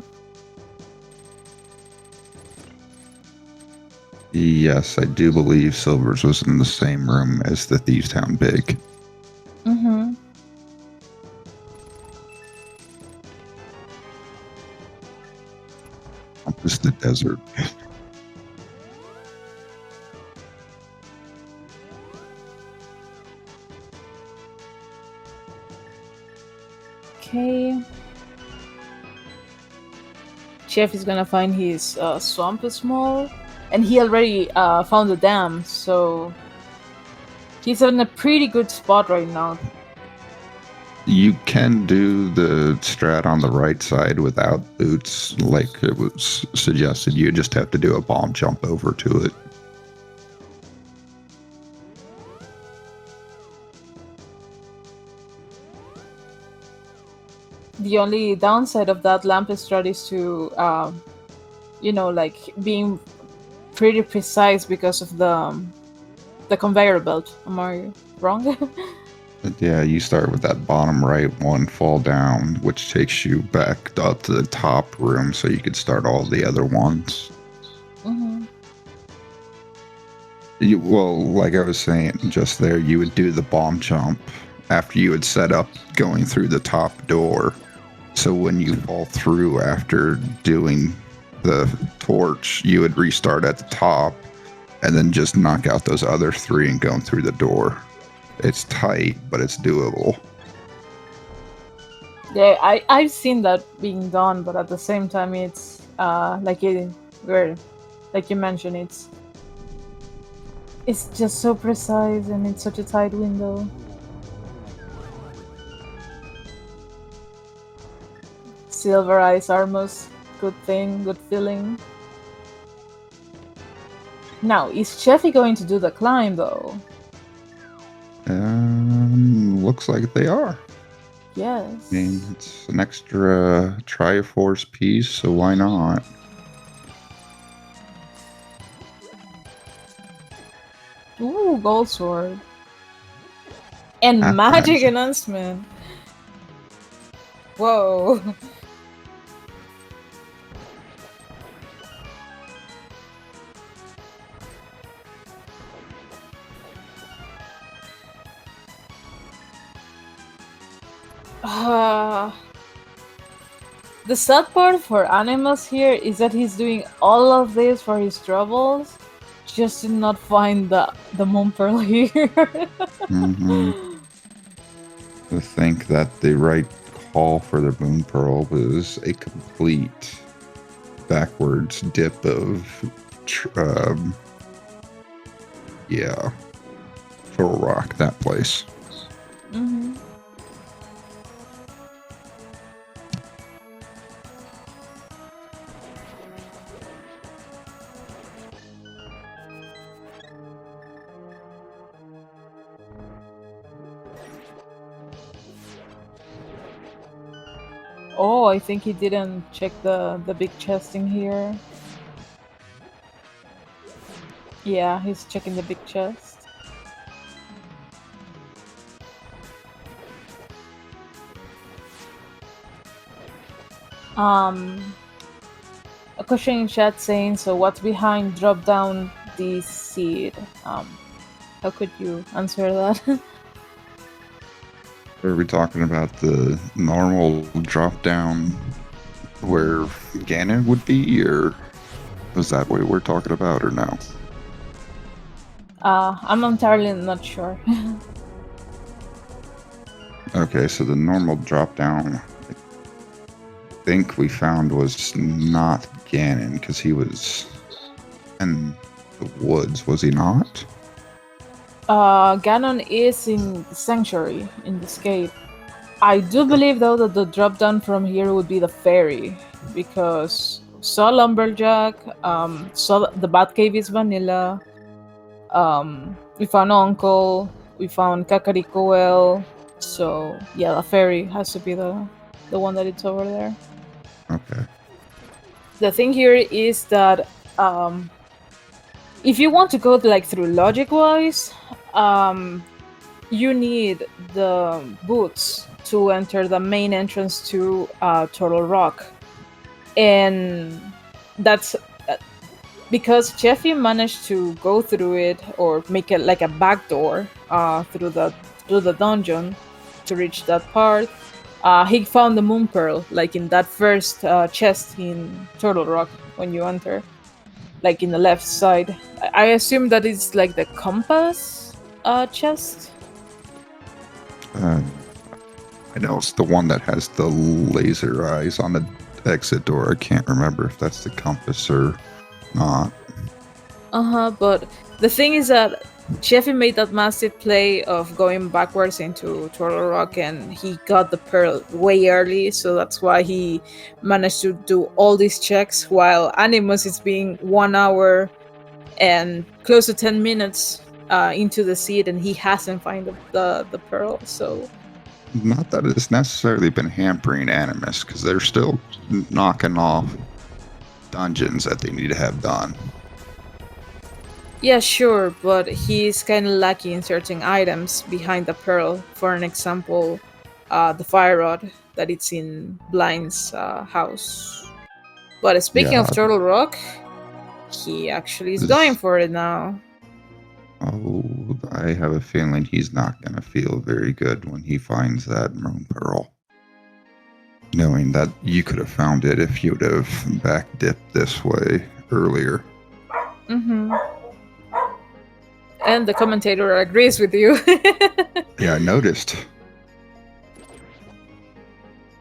Yes, I do believe Silver's was in the same room as the Thieves Town Big. Mm-hmm. Just the desert. Okay. Chef is gonna find his swamp small, and he already found the dam, so he's in a pretty good spot right now. You can do the strat on the right side without boots, like it was suggested. You just have to do a bomb jump over to it. The only downside of that lamp strat is to, like being pretty precise because of the conveyor belt. Am I wrong? But yeah, you start with that bottom right one, fall down, which takes you back up to the top room so you could start all the other ones. Mm-hmm. Well, like I was saying just there, you would do the bomb jump after you had set up going through the top door. So when you fall through after doing the torch, you would restart at the top and then just knock out those other three and go through the door. It's tight, but it's doable. Yeah, I've seen that being done, but at the same time, it's like you mentioned, it's just so precise and it's such a tight window. Silver Eyes Armos, good thing, good feeling. Now, is Cheffy going to do the climb though? Looks like they are. Yes. I mean, it's an extra Triforce piece, so why not? Ooh, gold sword. And Ah, magic nice. announcement. Whoa. The sad part for Animus here is that he's doing all of this for his troubles, just to not find the moon pearl here. Mm-hmm. To think that the right call for the moon pearl was a complete backwards dip of, Turtle Rock, that place. Mm-hmm. Oh, I think he didn't check the big chest in here. Yeah, he's checking the big chest. A question in chat saying, so what's behind drop down the seed? How could you answer that? Are we talking about the normal drop down where Ganon would be, or was that what we're talking about, or no? I'm entirely not sure. Okay, so the normal drop down, I think we found was not Ganon because he was in the woods, was he not? Ganon is in the sanctuary in this cave. I do believe though that the drop down from here would be the ferry because saw Lumberjack, saw the Batcave is vanilla. We found Uncle, we found Kakariko well. So yeah, the ferry has to be the one that it's over there. Okay. The thing here is that if you want to go like through logic wise, you need the boots to enter the main entrance to Turtle Rock, and that's because Cheffy managed to go through it or make it like a back door through the dungeon to reach that part. He found the moon pearl like in that first chest in Turtle Rock when you enter, like in the left side. I assume that it's like the compass chest. Uh, I know it's the one that has the laser eyes on the exit door. I can't remember if that's the compass or not. But the thing is that Cheffy made that massive play of going backwards into Turtle Rock and he got the pearl way early, so that's why he managed to do all these checks while Animus is being 1 hour and close to 10 minutes into the seed and he hasn't found the pearl, so... Not that it's necessarily been hampering Animus, because they're still knocking off dungeons that they need to have done. Yeah, sure, but he's kind of lacking in certain items behind the pearl. For an example, the fire rod that it's in Blind's house. But speaking Yeah. of Turtle Rock, he actually is going for it now. Oh, I have a feeling he's not going to feel very good when he finds that moon pearl. Knowing that you could have found it if you would have back dipped this way earlier. Mm-hmm. And the commentator agrees with you. Yeah, I noticed.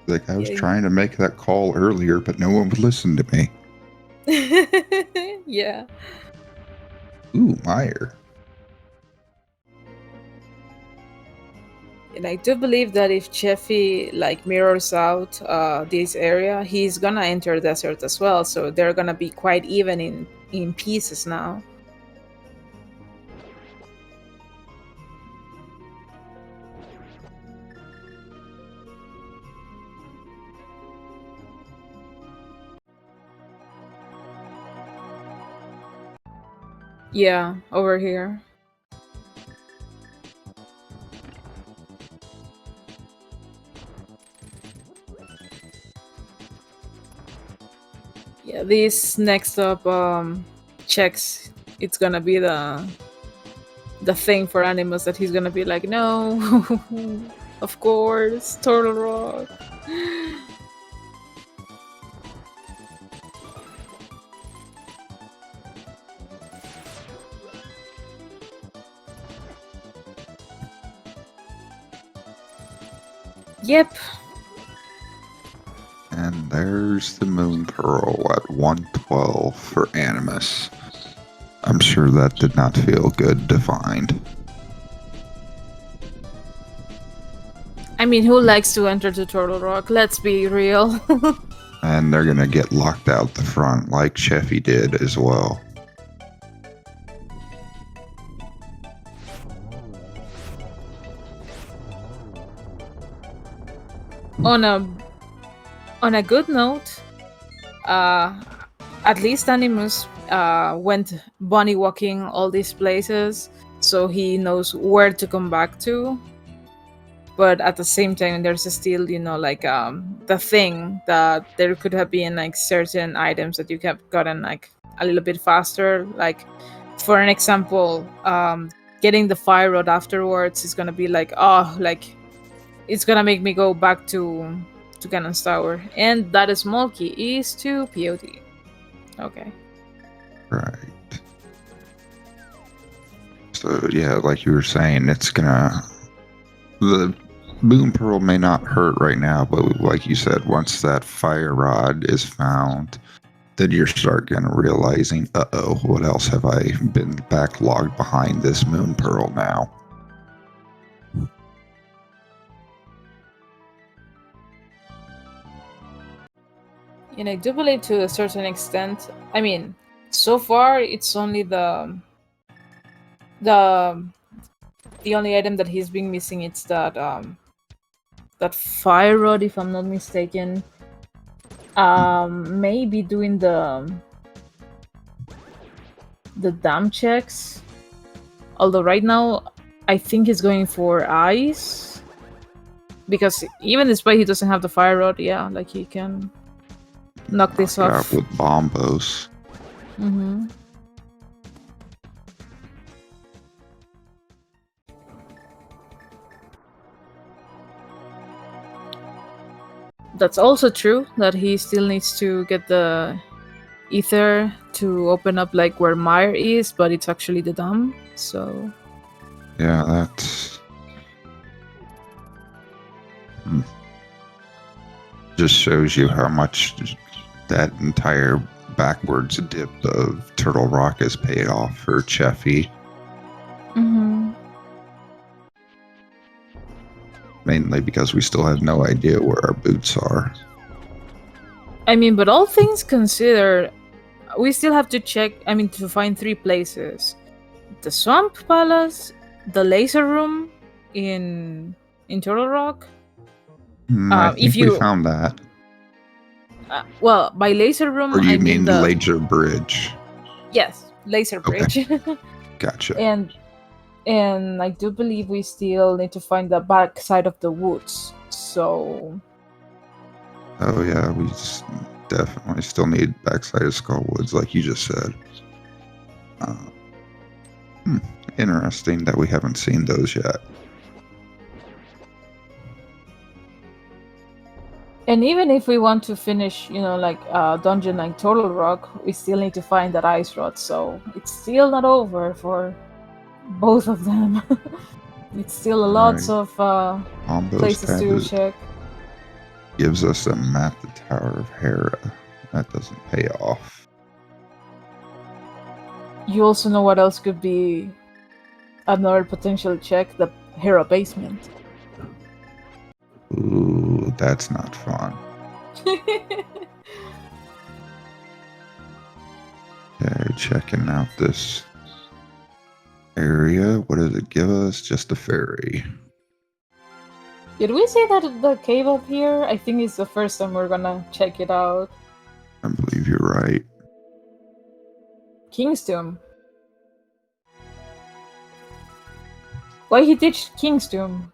Like, I was trying to make that call earlier, but no one would listen to me. Yeah. Ooh, Meyer. And I do believe that if Cheffy like mirrors out this area, he's gonna enter desert as well. So they're gonna be quite even in pieces now. Yeah, over here. Yeah, this next up checks. It's gonna be the thing for Animus that he's gonna be like, no, of course, Turtle Rock. Yep. And there's the moon pearl at 112 for Animus. I'm sure that did not feel good to find. I mean, who likes to enter the Turtle Rock? Let's be real. And they're gonna get locked out the front like Cheffy did as well. on a good note, at least Animus went bunny walking all these places, so he knows where to come back to. But at the same time, there's still, like the thing that there could have been like certain items that you have gotten like a little bit faster. Like, for an example, getting the fire rod afterwards is gonna be like, oh, like it's gonna make me go back to Cannon's Tower. And that small key is to POT. Okay. Right. So yeah, like you were saying, it's gonna the moon pearl may not hurt right now, but like you said, once that fire rod is found, then you start kind of realizing, uh-oh, what else have I been backlogged behind this moon pearl now? And I do believe to a certain extent. I mean, so far it's only the the only item that he's been missing. It's that fire rod, if I'm not mistaken. Maybe doing the dam checks. Although right now, I think he's going for ice. Because even despite he doesn't have the fire rod, yeah, like he can knock this Knock it off. out with bombos. Mm-hmm. That's also true that he still needs to get the ether to open up like where Mire is, but it's actually the dam. So Yeah, that's just shows you how much that entire backwards dip of Turtle Rock has paid off for Cheffy. mm-hmm. Mainly because we still have no idea where our boots are. I mean, but all things considered, we still have to check. I mean, to find 3 places: the Swamp Palace, the Laser Room in Turtle Rock. I If think we you found that. well, by Laser Room, Or I you mean mean the Laser Bridge? yes, Laser Bridge. Gotcha. And I do believe we still need to find the back side of the woods. So Oh yeah, we definitely still need backside of Skullwoods, like you just said. Interesting that we haven't seen those yet. and even if we want to finish, like dungeon like Turtle Rock, we still need to find that ice rod. So it's still not over for both of them. It's still a lot Right. of Combos places tab to check. gives us a map, the Tower of Hera. That doesn't pay off. You also know what else could be another potential check: the Hera basement. Ooh, that's not fun. Okay, checking out this area. What does it give us? Just a ferry. Did we say that the cave up here? I think it's the first time we're gonna check it out. I believe you're right. King's Tomb. Why he ditched King's Tomb?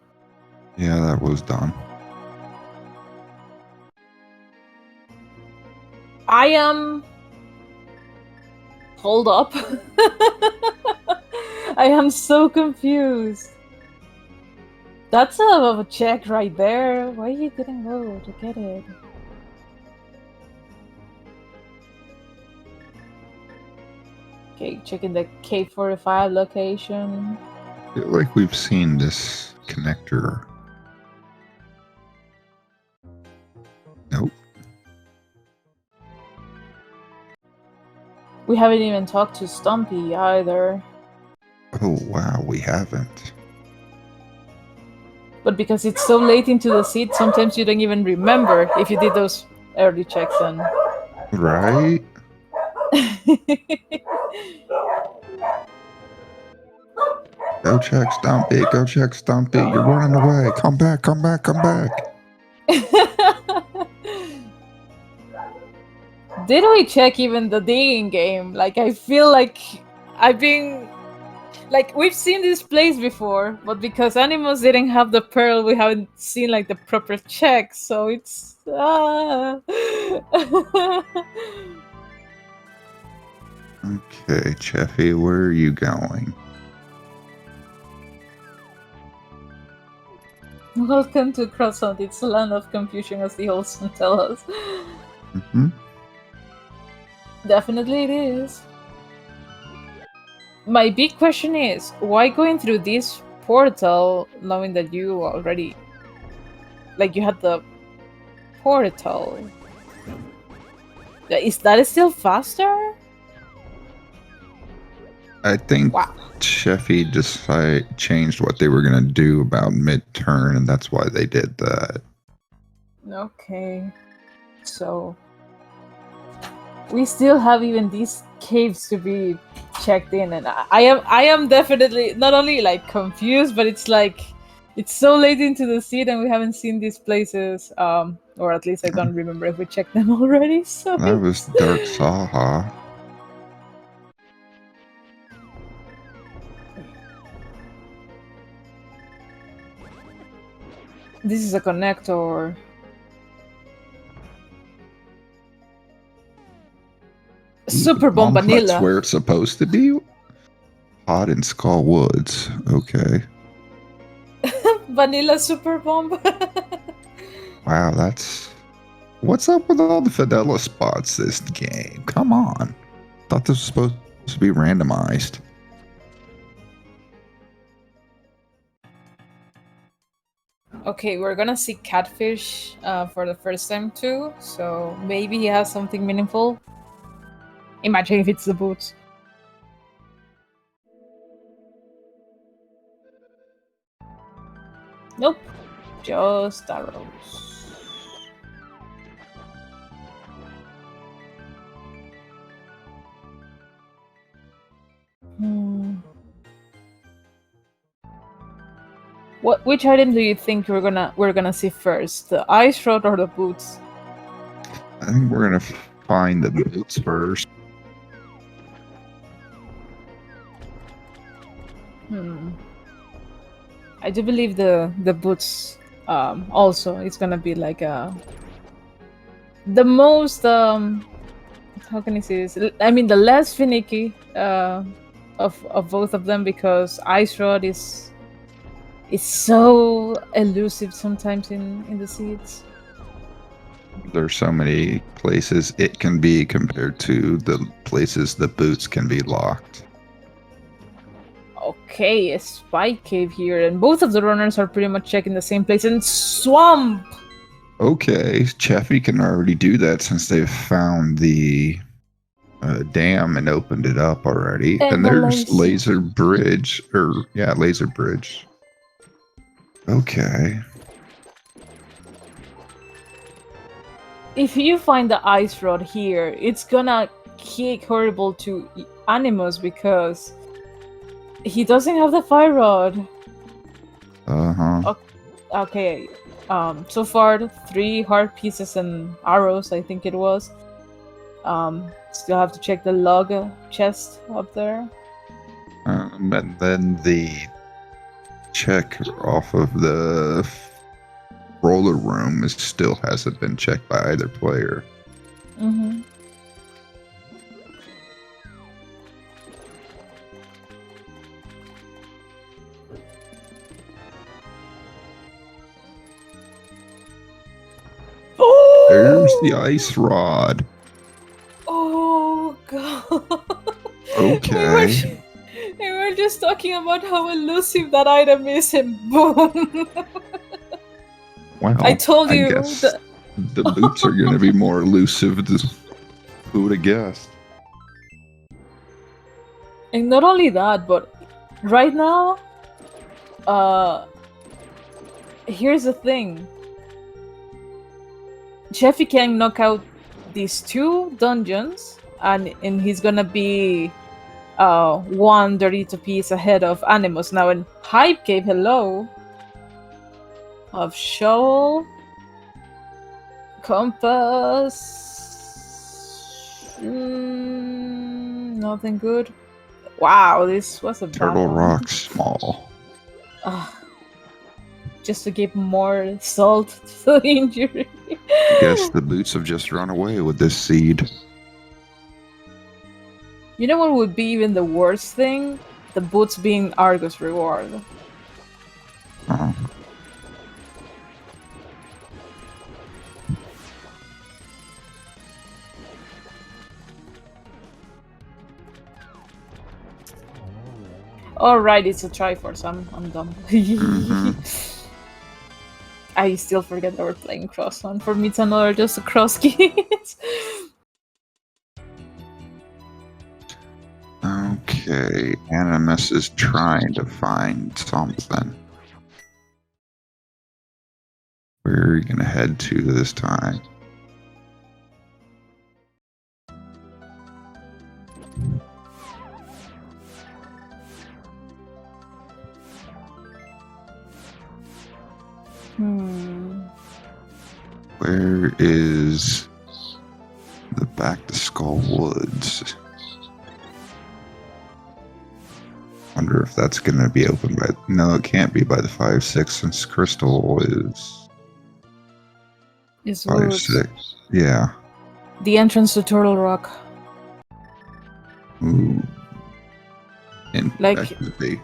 Yeah, that was done. I am. Hold up. I am so confused. That's a check right there. Why he didn't go to get it? Okay, checking the K45 location. I feel like we've seen this connector. Nope. We haven't even talked to Stumpy either. Oh wow, we haven't. But because it's so late into the seed, sometimes you don't even remember if you did those early checks on. Right? Go check Stumpy, go check Stumpy. You're running away. Come back, come back, come back. Did we check even the digging game? Like, I feel like I've been. Like, we've seen this place before, but because Animus didn't have the pearl, we haven't seen, like, the proper check, so it's. Okay, Cheffy, where are you going? Welcome to Crosshunt. It's a land of confusion, as the old song tell us. Mm-hmm. Definitely it is. My big question is, why going through this portal knowing that you already... Like, you had the portal. Is that still faster? I think Wow. Cheffy changed what they were gonna do about mid-turn, and that's why they did that. Okay. So... we still have even these caves to be checked in, and I am definitely not only like confused, but it's like it's so late into the seed and we haven't seen these places, or at least I don't remember if we checked them already. So That was Dark Saha. this is a connector. Super Bomb That's Vanilla. where it's supposed to be. Hot in Skull Woods. Okay. Vanilla Super Bomb. Wow, that's... What's up with all the Fidela spots this game? Come on. Thought this was supposed to be randomized. Okay, we're gonna see Catfish for the first time too, so maybe he has something meaningful. Imagine if it's the boots. Nope, just arrows. Which item do you think we're gonna see first? The ice rod or the boots? I think we're gonna find the boots first. I do believe the boots also it's gonna be like the most how can I say this? I mean the less finicky of both of them, because ice rod is so elusive sometimes in the seeds. There's so many places it can be compared to the places the boots can be locked. Okay, a spike cave here, and both of the runners are pretty much checking the same place. And swamp! Okay, Cheffy can already do that since they've found the dam and opened it up already. And the there's laser bridge, laser bridge. Okay. If you find the ice rod here, it's gonna kick horrible to Animus because he doesn't have the fire rod. Uh-huh. Okay. So far 3 heart pieces and arrows, I think it was. Still have to check the log chest up there. And then the check off of the roller room still hasn't been checked by either player. Mm-hmm. There's the ice rod. Oh god. Okay. We were just talking about how elusive that item is, and boom. Well, I told you guess the boots are going to be more elusive. Who would have guessed? And not only that, but right now, here's the thing. Cheffy can knock out these 2 dungeons, and he's gonna be 132 piece ahead of Animus. Now in Hype Cave, hello, of shovel, compass, nothing good. Wow, this was a Turtle bad one. Rock small. Just to give more salt to the injury. I guess the boots have just run away with this seed. You know what would be even the worst thing? The boots being Argus reward. All right, it's a Triforce. I'm dumb. I still forget that we're playing Cross One. For me, it's another just a cross kit. Okay, Animus is trying to find something. Where are you gonna head to this time? Where is the Back to Skull Woods? Wonder if that's gonna be open by. No, it can't be by the 5-6 since Crystal It's 5-6. Yeah. The entrance to Turtle Rock. Ooh. And Like- that could be.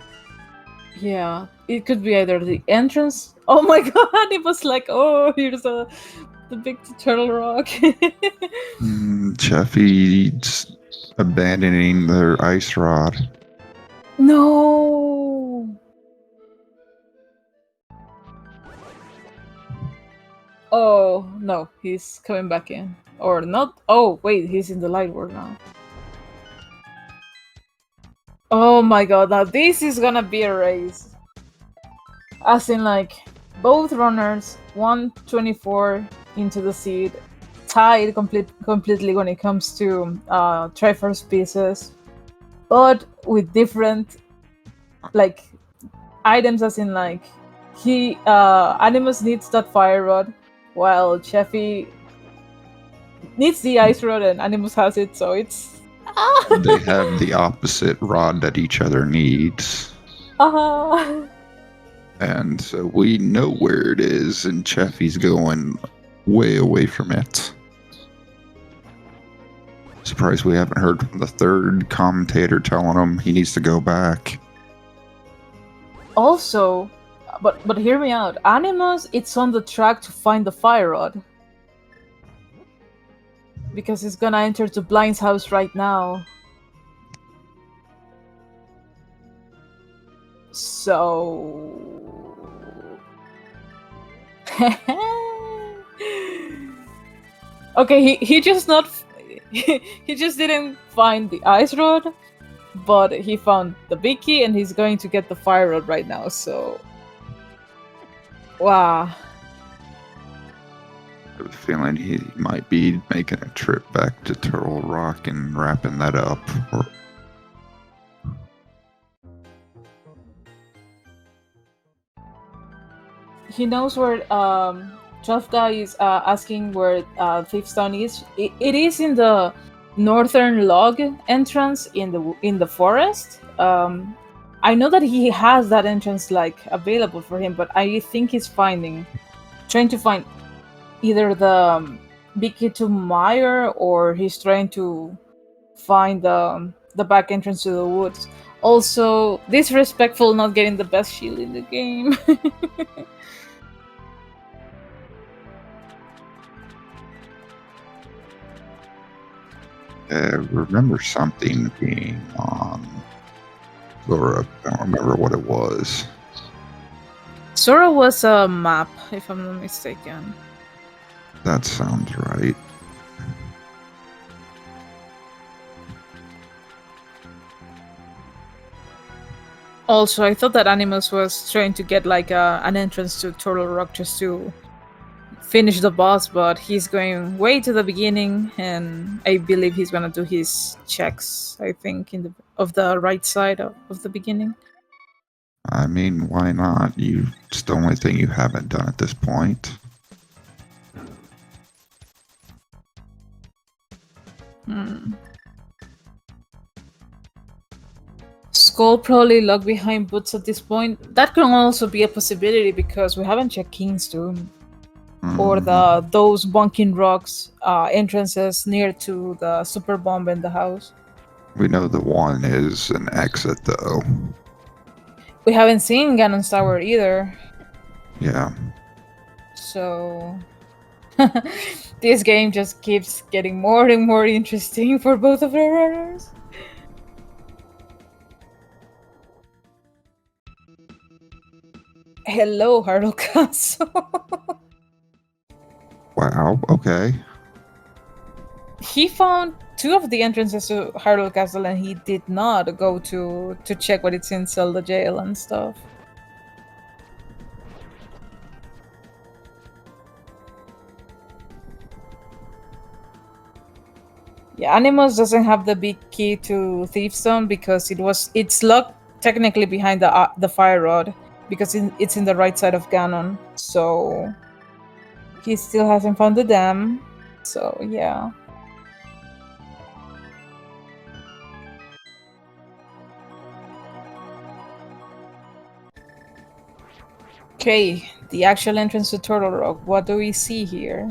Yeah, it could be either the entrance. Oh my god! It was like, oh, here's the big Turtle Rock. Cheffy's abandoning their ice rod. No. Oh no, he's coming back in, or not? Oh wait, he's in the light world now. Oh my god, now this is gonna be a race. As in, like, both runners, 124 into the seed, tied completely when it comes to Triforce pieces, but with different, like, items, as in, like, Animus needs that fire rod, while Cheffy needs the ice rod and Animus has it, so it's... They have the opposite rod that each other needs. And so we know where it is, and Cheffy's going way away from it. Surprised we haven't heard from the third commentator telling him he needs to go back. Also, but hear me out. Animus, it's on the track to find the fire rod. Because it's gonna enter to Blind's house right now. So... okay, he just not... he just didn't find the ice rod, but he found the big key and he's going to get the fire rod right now, so... Wow. I have a feeling he might be making a trip back to Turtle Rock and wrapping that up. He knows where Jafta is asking where Thief's Town is. It is in the northern log entrance in the forest. I know that he has that entrance, like, available for him, but I think he's trying to find either the big key to Meyer, or he's trying to find the back entrance to the woods. Also, disrespectful not getting the best shield in the game. I remember something being on Zora. I don't remember what it was. Sora was a map, if I'm not mistaken. That sounds right. Also, I thought that Animus was trying to get, like, an entrance to Turtle Rock just to finish the boss, but he's going way to the beginning, and I believe he's gonna do his checks, I think, of the right side of the beginning. I mean, why not? It's the only thing you haven't done at this point. Skull probably locked behind Boots at this point. That can also be a possibility because we haven't checked King's Tomb or those bunking rocks entrances near to the super bomb in the house. We know the one is an exit, though. We haven't seen Ganon's Tower either. Yeah. So this game just keeps getting more and more interesting for both of our runners. Hello, Harlow Castle. Wow, okay. He found two of the entrances to Harlow Castle, and he did not go to check what it's in Zelda jail and stuff. Yeah, Animus doesn't have the big key to Thiefstone because it's locked technically behind the fire rod because it's in the right side of Ganon. So he still hasn't found the dam. So yeah. Okay, the actual entrance to Turtle Rock. What do we see here?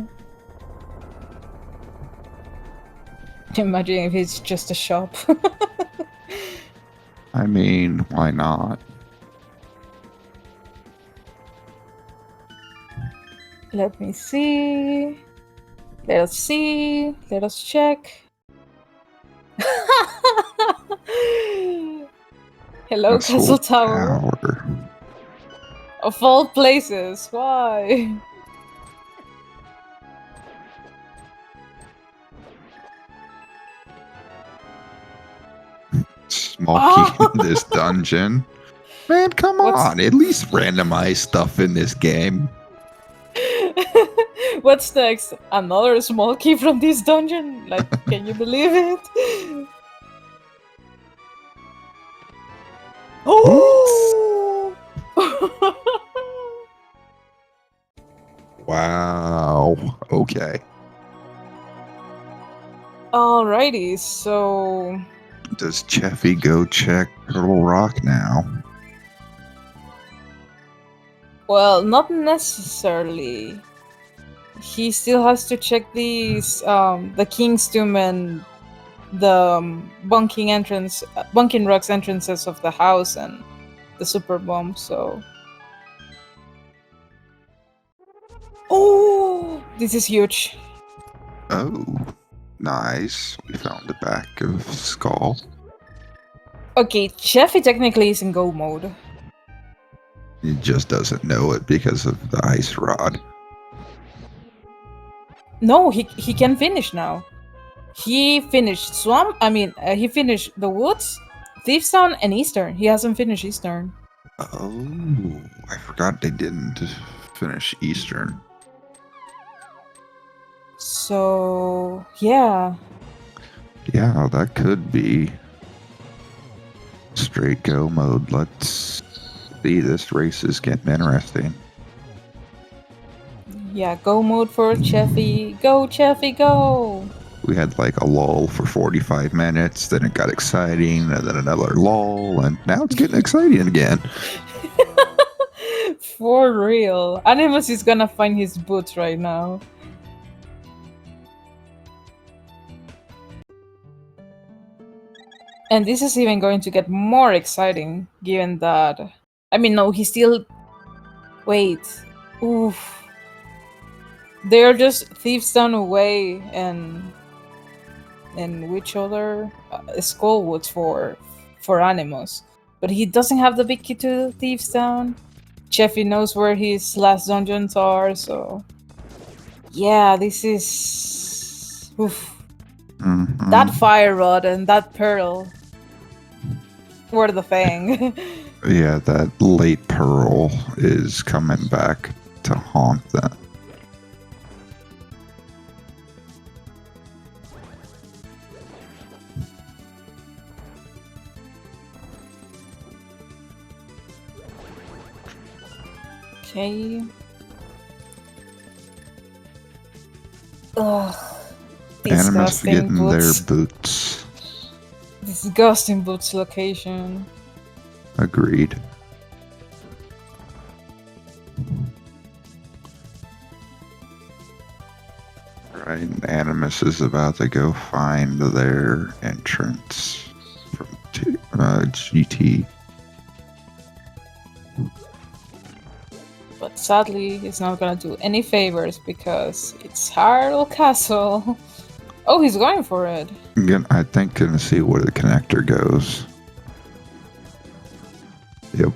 Imagine if it's just a shop. I mean, why not? Let me see. Let us see. Let us check. Hello, Castle Tower. Of all places, why? Small key in this dungeon. Man, come on. At least randomize stuff in this game. What's next? Another small key from this dungeon? Like, can you believe it? Oh! Wow. Okay. Alrighty, so... Does Cheffy go check Turtle Rock now? Well, not necessarily. He still has to check these, the King's Tomb and the Bunking Rock's entrances of the house and the Super Bomb, so... Oh! This is huge. Oh, nice. We found the back of Skull. Okay, Cheffy technically is in go mode. He just doesn't know it because of the ice rod. No, he can finish now. He finished Swamp. He finished the Woods, Thiefstown, and Eastern. He hasn't finished Eastern. Oh, I forgot they didn't finish Eastern. So, yeah. Yeah, that could be straight go mode. Let's see. This race is getting interesting. Yeah, go mode for Cheffy. Go, Cheffy, go! We had like a lull for 45 minutes, then it got exciting, and then another lull, and now it's getting exciting again. For real. Animus is gonna find his boots right now. And this is even going to get more exciting, given that... no, he still... Wait. Oof. They're just thieves down away and which other Skullwoods for Animus. But he doesn't have the big key to Thieves Town. Cheffy knows where his last dungeons are, so... Yeah, this is... Oof. Mm-hmm. That fire rod and that pearl were the thing. Yeah, that late pearl is coming back to haunt them. Okay. Ugh. Animus Disgusting getting boots. their boots. Disgusting boots location. Agreed. Right, Animus is about to go find their entrance from GT. But sadly, he's not gonna do any favors because it's Harlow Castle. Oh, he's going for it. Again, I think gonna see where the connector goes. Yep.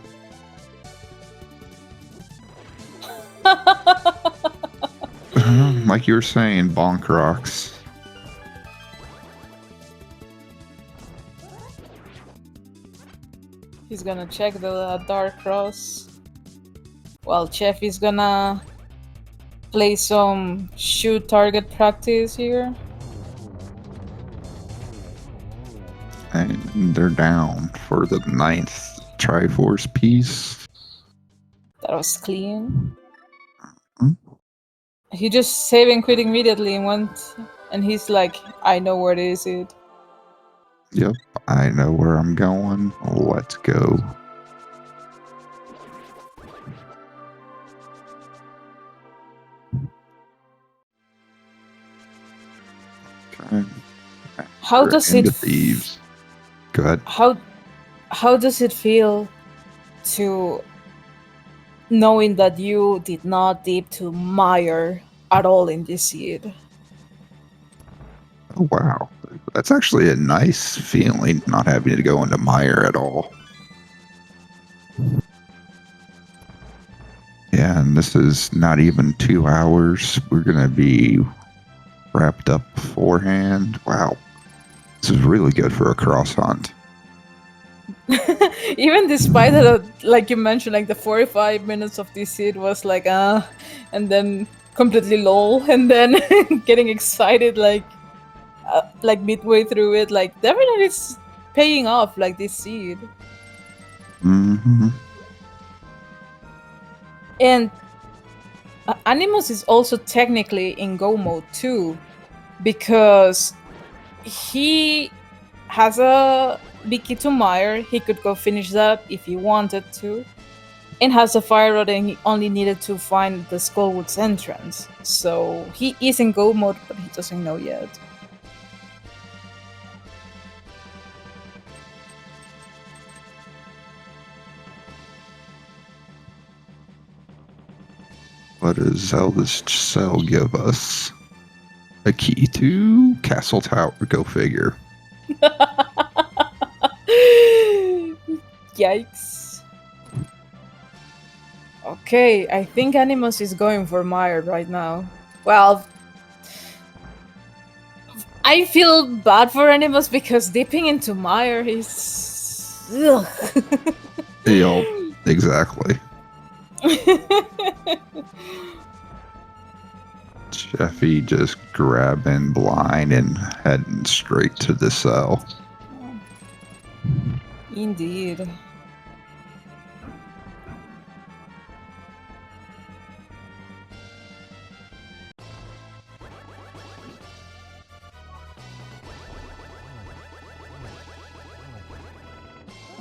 Like you were saying, bonk rocks. He's gonna check the Dark Cross. While Cheffy's gonna play some shoot target practice here. And they're down for the 9th Triforce piece. That was clean. Hmm? He just saved and quit immediately and went, and he's like, I know where it is. Yep, I know where I'm going. Let's go. Okay. How We're does into it thieves? Go ahead. How does it feel to knowing that you did not dip to mire at all in this seed? Oh, wow. That's actually a nice feeling, not having to go into mire at all. Yeah, and this is not even 2 hours. We're going to be wrapped up beforehand. Wow. This is really good for a cross hunt. Even despite that, like you mentioned, like the 45 minutes of this seed was like, and then completely lol, and then getting excited like midway through it, like definitely it's paying off, like this seed. Mm-hmm. And Animus is also technically in go mode too, because he has a Biki to Mire. He could go finish that if he wanted to, and has a fire rod, and he only needed to find the Skullwoods entrance. So he is in go mode, but he doesn't know yet. What does Zelda's cell give us? A key to Castle Tower. Go figure. Yikes. Okay, I think Animus is going for Mire right now. Well, I feel bad for Animus because dipping into Mire is... Ugh. Yep, exactly. Cheffy just grabbing blind and heading straight to the cell. Indeed.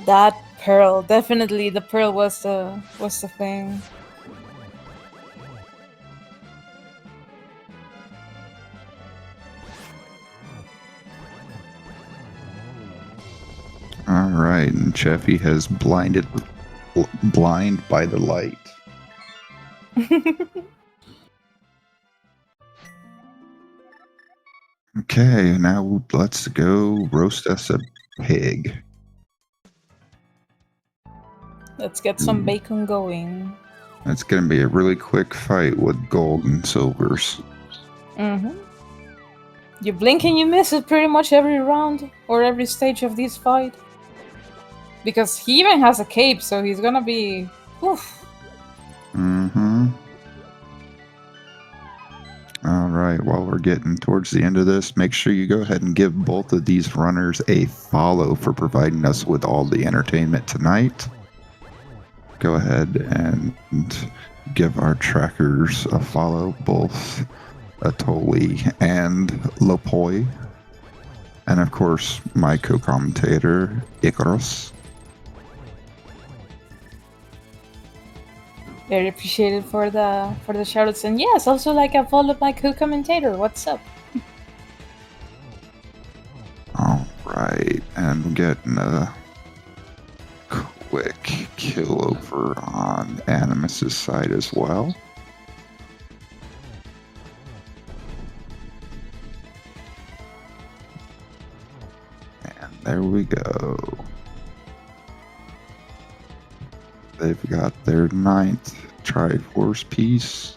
That pearl, definitely the pearl was the thing. All right, and Cheffy has blind by the light. Okay, now let's go roast us a pig. Let's get some bacon going. It's gonna be a really quick fight with gold and silvers. Mm-hmm. You blink and you miss it pretty much every round or every stage of this fight. Because he even has a cape, so he's gonna be... Oof. Mm-hmm. All right, while we're getting towards the end of this, make sure you go ahead and give both of these runners a follow for providing us with all the entertainment tonight. Go ahead and give our trackers a follow, both Atoli and Lopoi. And of course, my co-commentator, Icarus. Very appreciated for the shoutouts, and yes, also like I followed my co-commentator. What's up? All right, and we're getting a quick kill over on Animus's side as well. And there we go. They've got their 9th Triforce piece.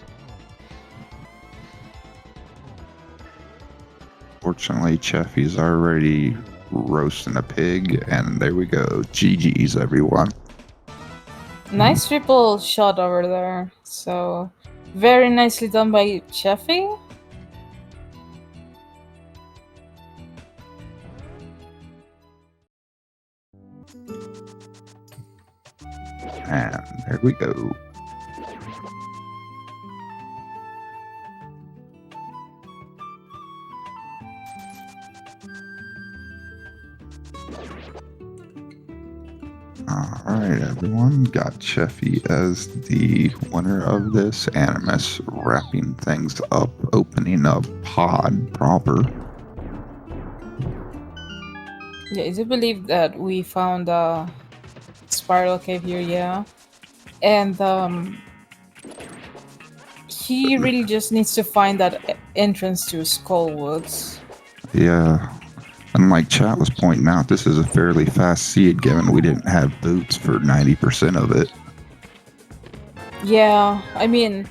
Fortunately, Cheffy's already roasting a pig, and there we go. GG's, everyone. Nice triple shot over there. So, very nicely done by Cheffy. And there we go. Alright, everyone. Got Cheffy as the winner of this. Animus wrapping things up, opening up pod proper. Yeah, I do believe that we found a spiral cave here, yeah. And he really just needs to find that entrance to Skullwoods. Yeah. And like chat was pointing out, this is a fairly fast seed given we didn't have boots for 90% of it. Yeah, I mean,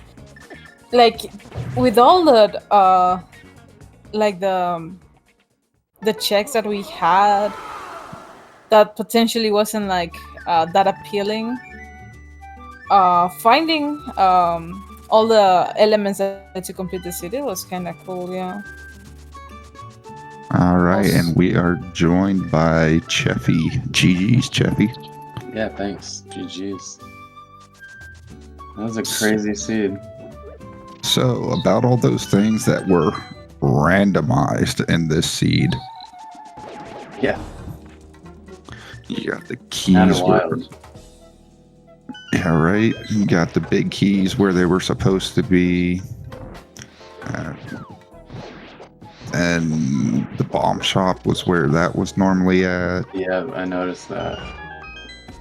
like, with all the, like the checks that we had, that potentially wasn't, like, that appealing. Finding, all the elements that to complete the city was kind of cool, yeah. All right, and we are joined by Cheffy. GG's, Cheffy. Yeah, thanks. GG's. That was a crazy seed. So, about all those things that were randomized in this seed. Yeah. You got the keys. Kinda wild. Yeah, right. You got the big keys where they were supposed to be. And the bomb shop was where that was normally at. Yeah, I noticed that.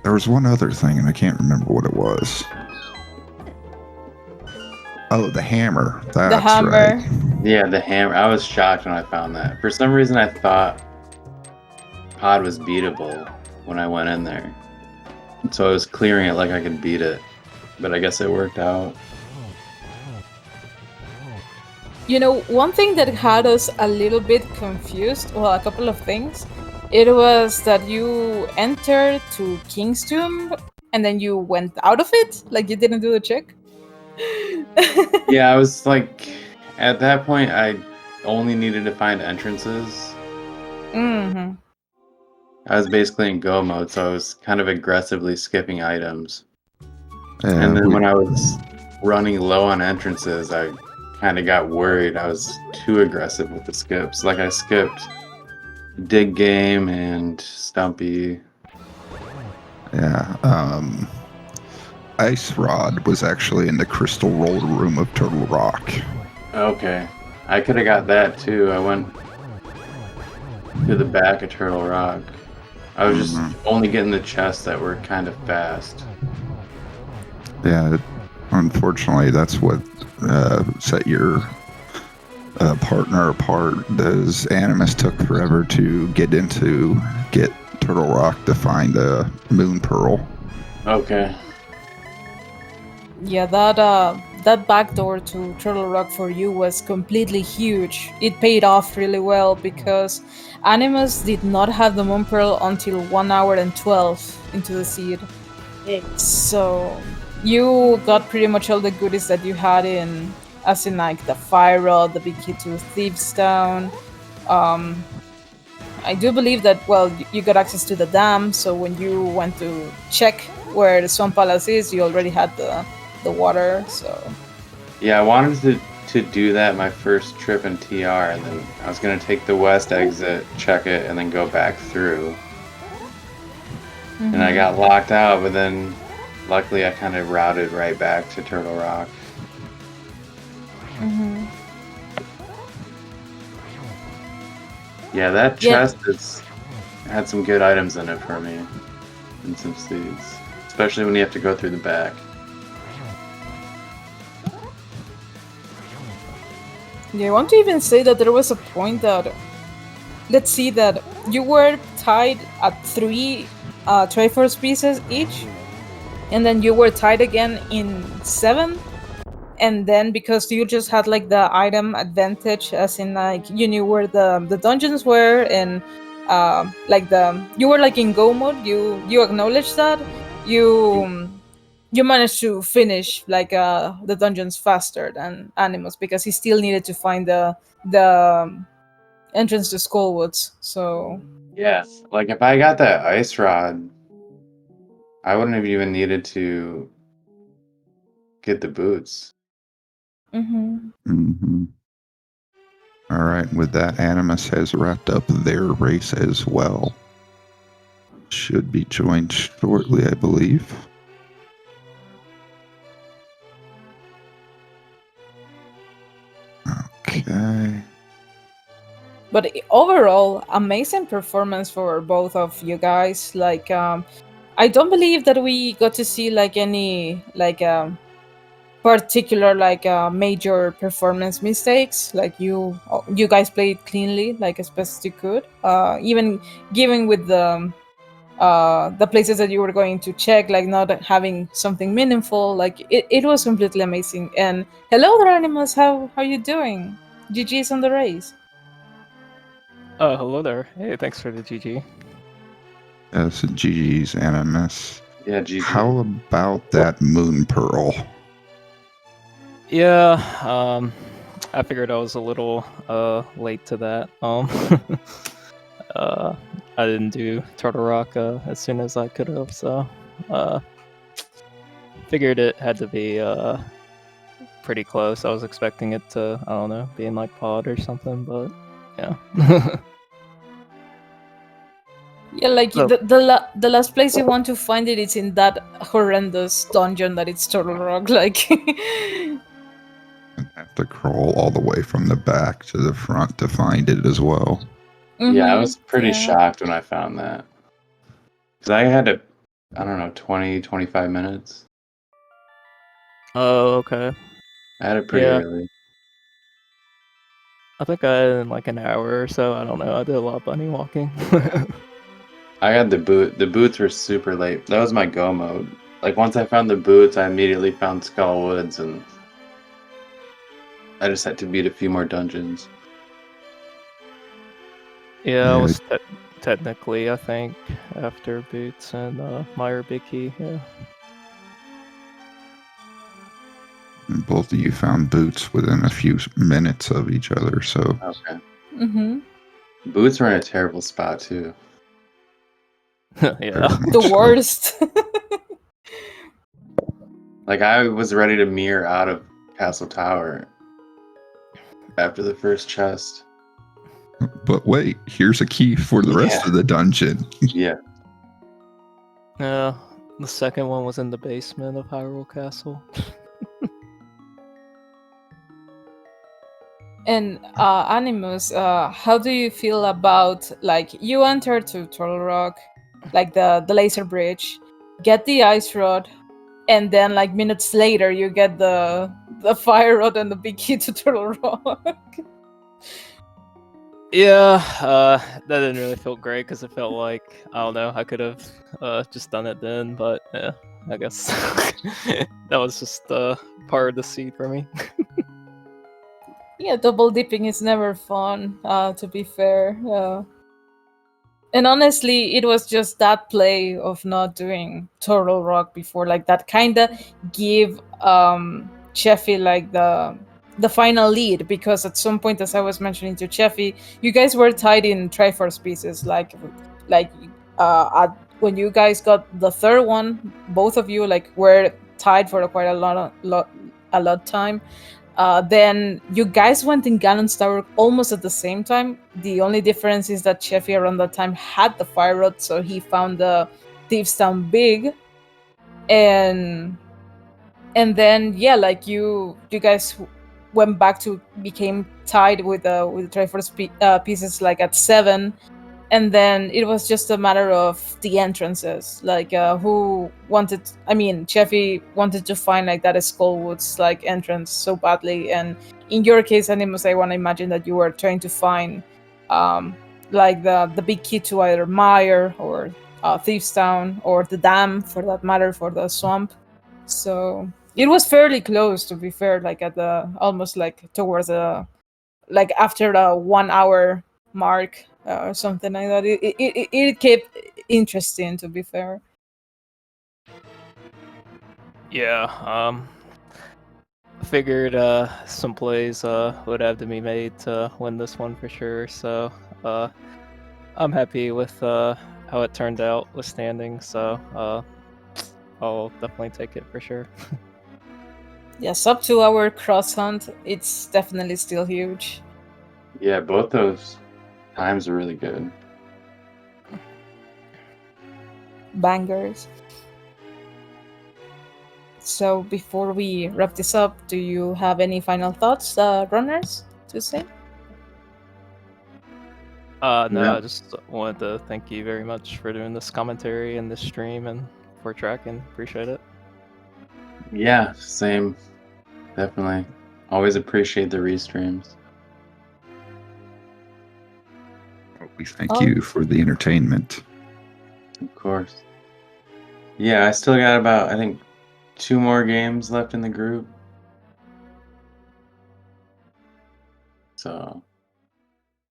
There was one other thing, and I can't remember what it was. Oh, the hammer. That's the hammer. Right. Yeah, the hammer. I was shocked when I found that. For some reason, I thought pod was beatable when I went in there. So I was clearing it like I could beat it. But I guess it worked out. You know, one thing that had us a little bit confused, well, a couple of things, it was that you entered to King's Tomb and then you went out of it, like you didn't do the check. Yeah, I was like, at that point, I only needed to find entrances. Mm-hmm. I was basically in go mode, so I was kind of aggressively skipping items. Yeah, And then when I was running low on entrances, I kind of got worried. I was too aggressive with the skips. Like I skipped Dig Game and Stumpy. Yeah. Ice Rod was actually in the crystal roller room of Turtle Rock. Okay. I could have got that too. I went to the back of Turtle Rock. I was just only getting the chests that were kind of fast. Yeah, unfortunately, that's what set your partner apart. Those Animus took forever to get Turtle Rock to find a Moon Pearl. Okay. Yeah, that back door to Turtle Rock for you was completely huge. It paid off really well because Animus did not have the Moon Pearl until 1 hour and 12 into the seed. So you got pretty much all the goodies that you had in, as in like the Fire Rod, the Big Key to Thieves Town. I do believe that, well, you got access to the dam, so when you went to check where the Swamp Palace is, you already had the water, so... Yeah, I wanted to do that my first trip in TR, and then I was going to take the west exit, check it, and then go back through. And I got locked out, but then luckily I kind of routed right back to Turtle Rock. Yeah, that chest had some good items in it for me, and some seeds, especially when you have to go through the back. Yeah, I want to even say that there was a point that, let's see, that you were tied at 3 Triforce pieces each, and then you were tied again in 7, and then because you just had like the item advantage, as in like you knew where the dungeons were, and like you were like in go mode, you acknowledged that you managed to finish like the dungeons faster than Animus, because he still needed to find the entrance to Skullwoods. So Yes. Like if I got that ice rod, I wouldn't have even needed to get the boots. All right, with that, Animus has wrapped up their race as well. Should be joined shortly, I believe. Okay. But overall, amazing performance for both of you guys. Like, I don't believe that we got to see like any like particular like major performance mistakes. Like you guys played cleanly, like as best you could. Even given with the places that you were going to check, like not having something meaningful, like it was completely amazing. And hello there, Animals. How you doing? GG's on the race. Hello there. Hey, thanks for the GG. Yes, GG's Animus. Yeah, GG. How about that moon pearl? Yeah, I figured I was a little late to that. I didn't do Turtle Rock as soon as I could have, so figured it had to be pretty close. I was expecting it to, I don't know, be in like pod or something, but yeah. Yeah, like So- the last place you want to find it, it's in that horrendous dungeon that it's Turtle Rock. Like, I have to crawl all the way from the back to the front to find it as well. Yeah, I was pretty yeah. shocked when I found that. Because I had to, I don't know, 20, 25 minutes. Oh, okay. I had it pretty Yeah. early. I think I had in like an hour or so. I don't know. I did a lot of bunny walking. I had the boot. The boots were super late. That was my go mode. Like once I found the boots, I immediately found Skull Woods, and I just had to beat a few more dungeons. Yeah, I Yeah. was technically, I think, after Boots and Meyer Bicky. Yeah. And both of you found boots within a few minutes of each other, so Okay. Mm-hmm. Boots were in a terrible spot too. Yeah. very much The so. worst. Like I was ready to mirror out of Castle Tower after the first chest. But wait, here's a key for the rest Yeah. of the dungeon. Yeah. Yeah. The second one was in the basement of Hyrule Castle. And Animus, how do you feel about like you enter to Turtle Rock, like the laser bridge, get the ice rod, and then like minutes later you get the fire rod and the big key to Turtle Rock. Yeah, that didn't really feel great because it felt like, I don't know, I could have just done it then, but yeah, I guess that was just part of the seed for me. Yeah, double dipping is never fun, to be fair. And honestly, it was just that play of not doing Turtle Rock before, like that kind of give Cheffy like the final lead, because at some point, as I was mentioning to Cheffy, you guys were tied in Triforce pieces, like when you guys got the third one, both of you like were tied for quite a lot time. Then you guys went in Ganon's Tower almost at the same time. The only difference is that Cheffy around that time had the fire rod, so he found the Thieves Town big, and then yeah, like you guys went back to became tied with the Triforce pieces like at 7. And then it was just a matter of the entrances, like who wanted, I mean, Cheffy wanted to find like that Skullwoods like entrance so badly, and in your case, Animus, I want to imagine that you were trying to find like the big key to either Mire or Thieves Town, or the dam for that matter, for the swamp. So It was fairly close, to be fair, like at the almost like towards the like after the 1 hour mark or something like that. It kept interesting, to be fair. Yeah, I figured some plays would have to be made to win this one for sure. So I'm happy with how it turned out with standing. So I'll definitely take it for sure. Yes, up to our cross hunt, it's definitely still huge. Yeah, both those times are really good. Bangers. So before we wrap this up, do you have any final thoughts, runners, to say? No, Yeah. I just wanted to thank you very much for doing this commentary and this stream and for tracking. Appreciate it. Yeah, same. Definitely. Always appreciate the restreams. We thank Oh. you for the entertainment. Of course. Yeah, I still got about, I think, 2 more games left in the group. So,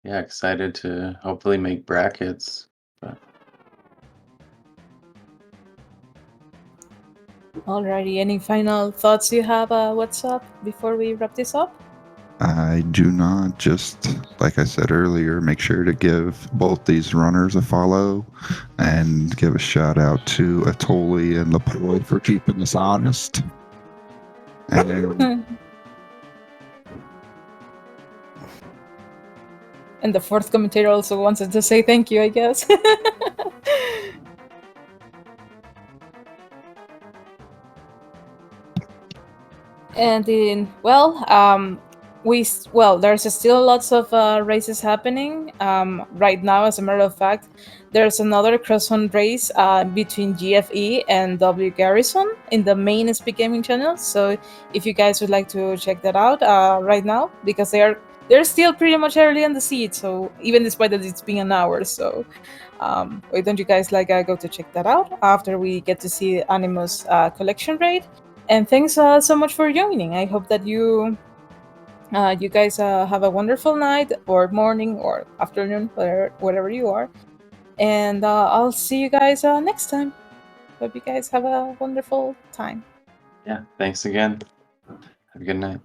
yeah, excited to hopefully make brackets. But Alrighty, any final thoughts you have, what's up, before we wrap this up? I do not, just like I said earlier, make sure to give both these runners a follow and give a shout out to Atoli and Lapoy for keeping us honest. And And the fourth commentator also wanted to say thank you, I guess. And in there's still lots of races happening right now. As a matter of fact, there's another cross-hunt race between GFE and W Garrison in the main SpeedGaming channel. So if you guys would like to check that out right now, because they're still pretty much early in the seat. So even despite that it's been an hour, so why don't you guys go to check that out after we get to see Animus collection raid? And thanks so much for joining. I hope that you guys have a wonderful night or morning or afternoon, wherever you are. And I'll see you guys next time. Hope you guys have a wonderful time. yeah, thanks again. Have a good night.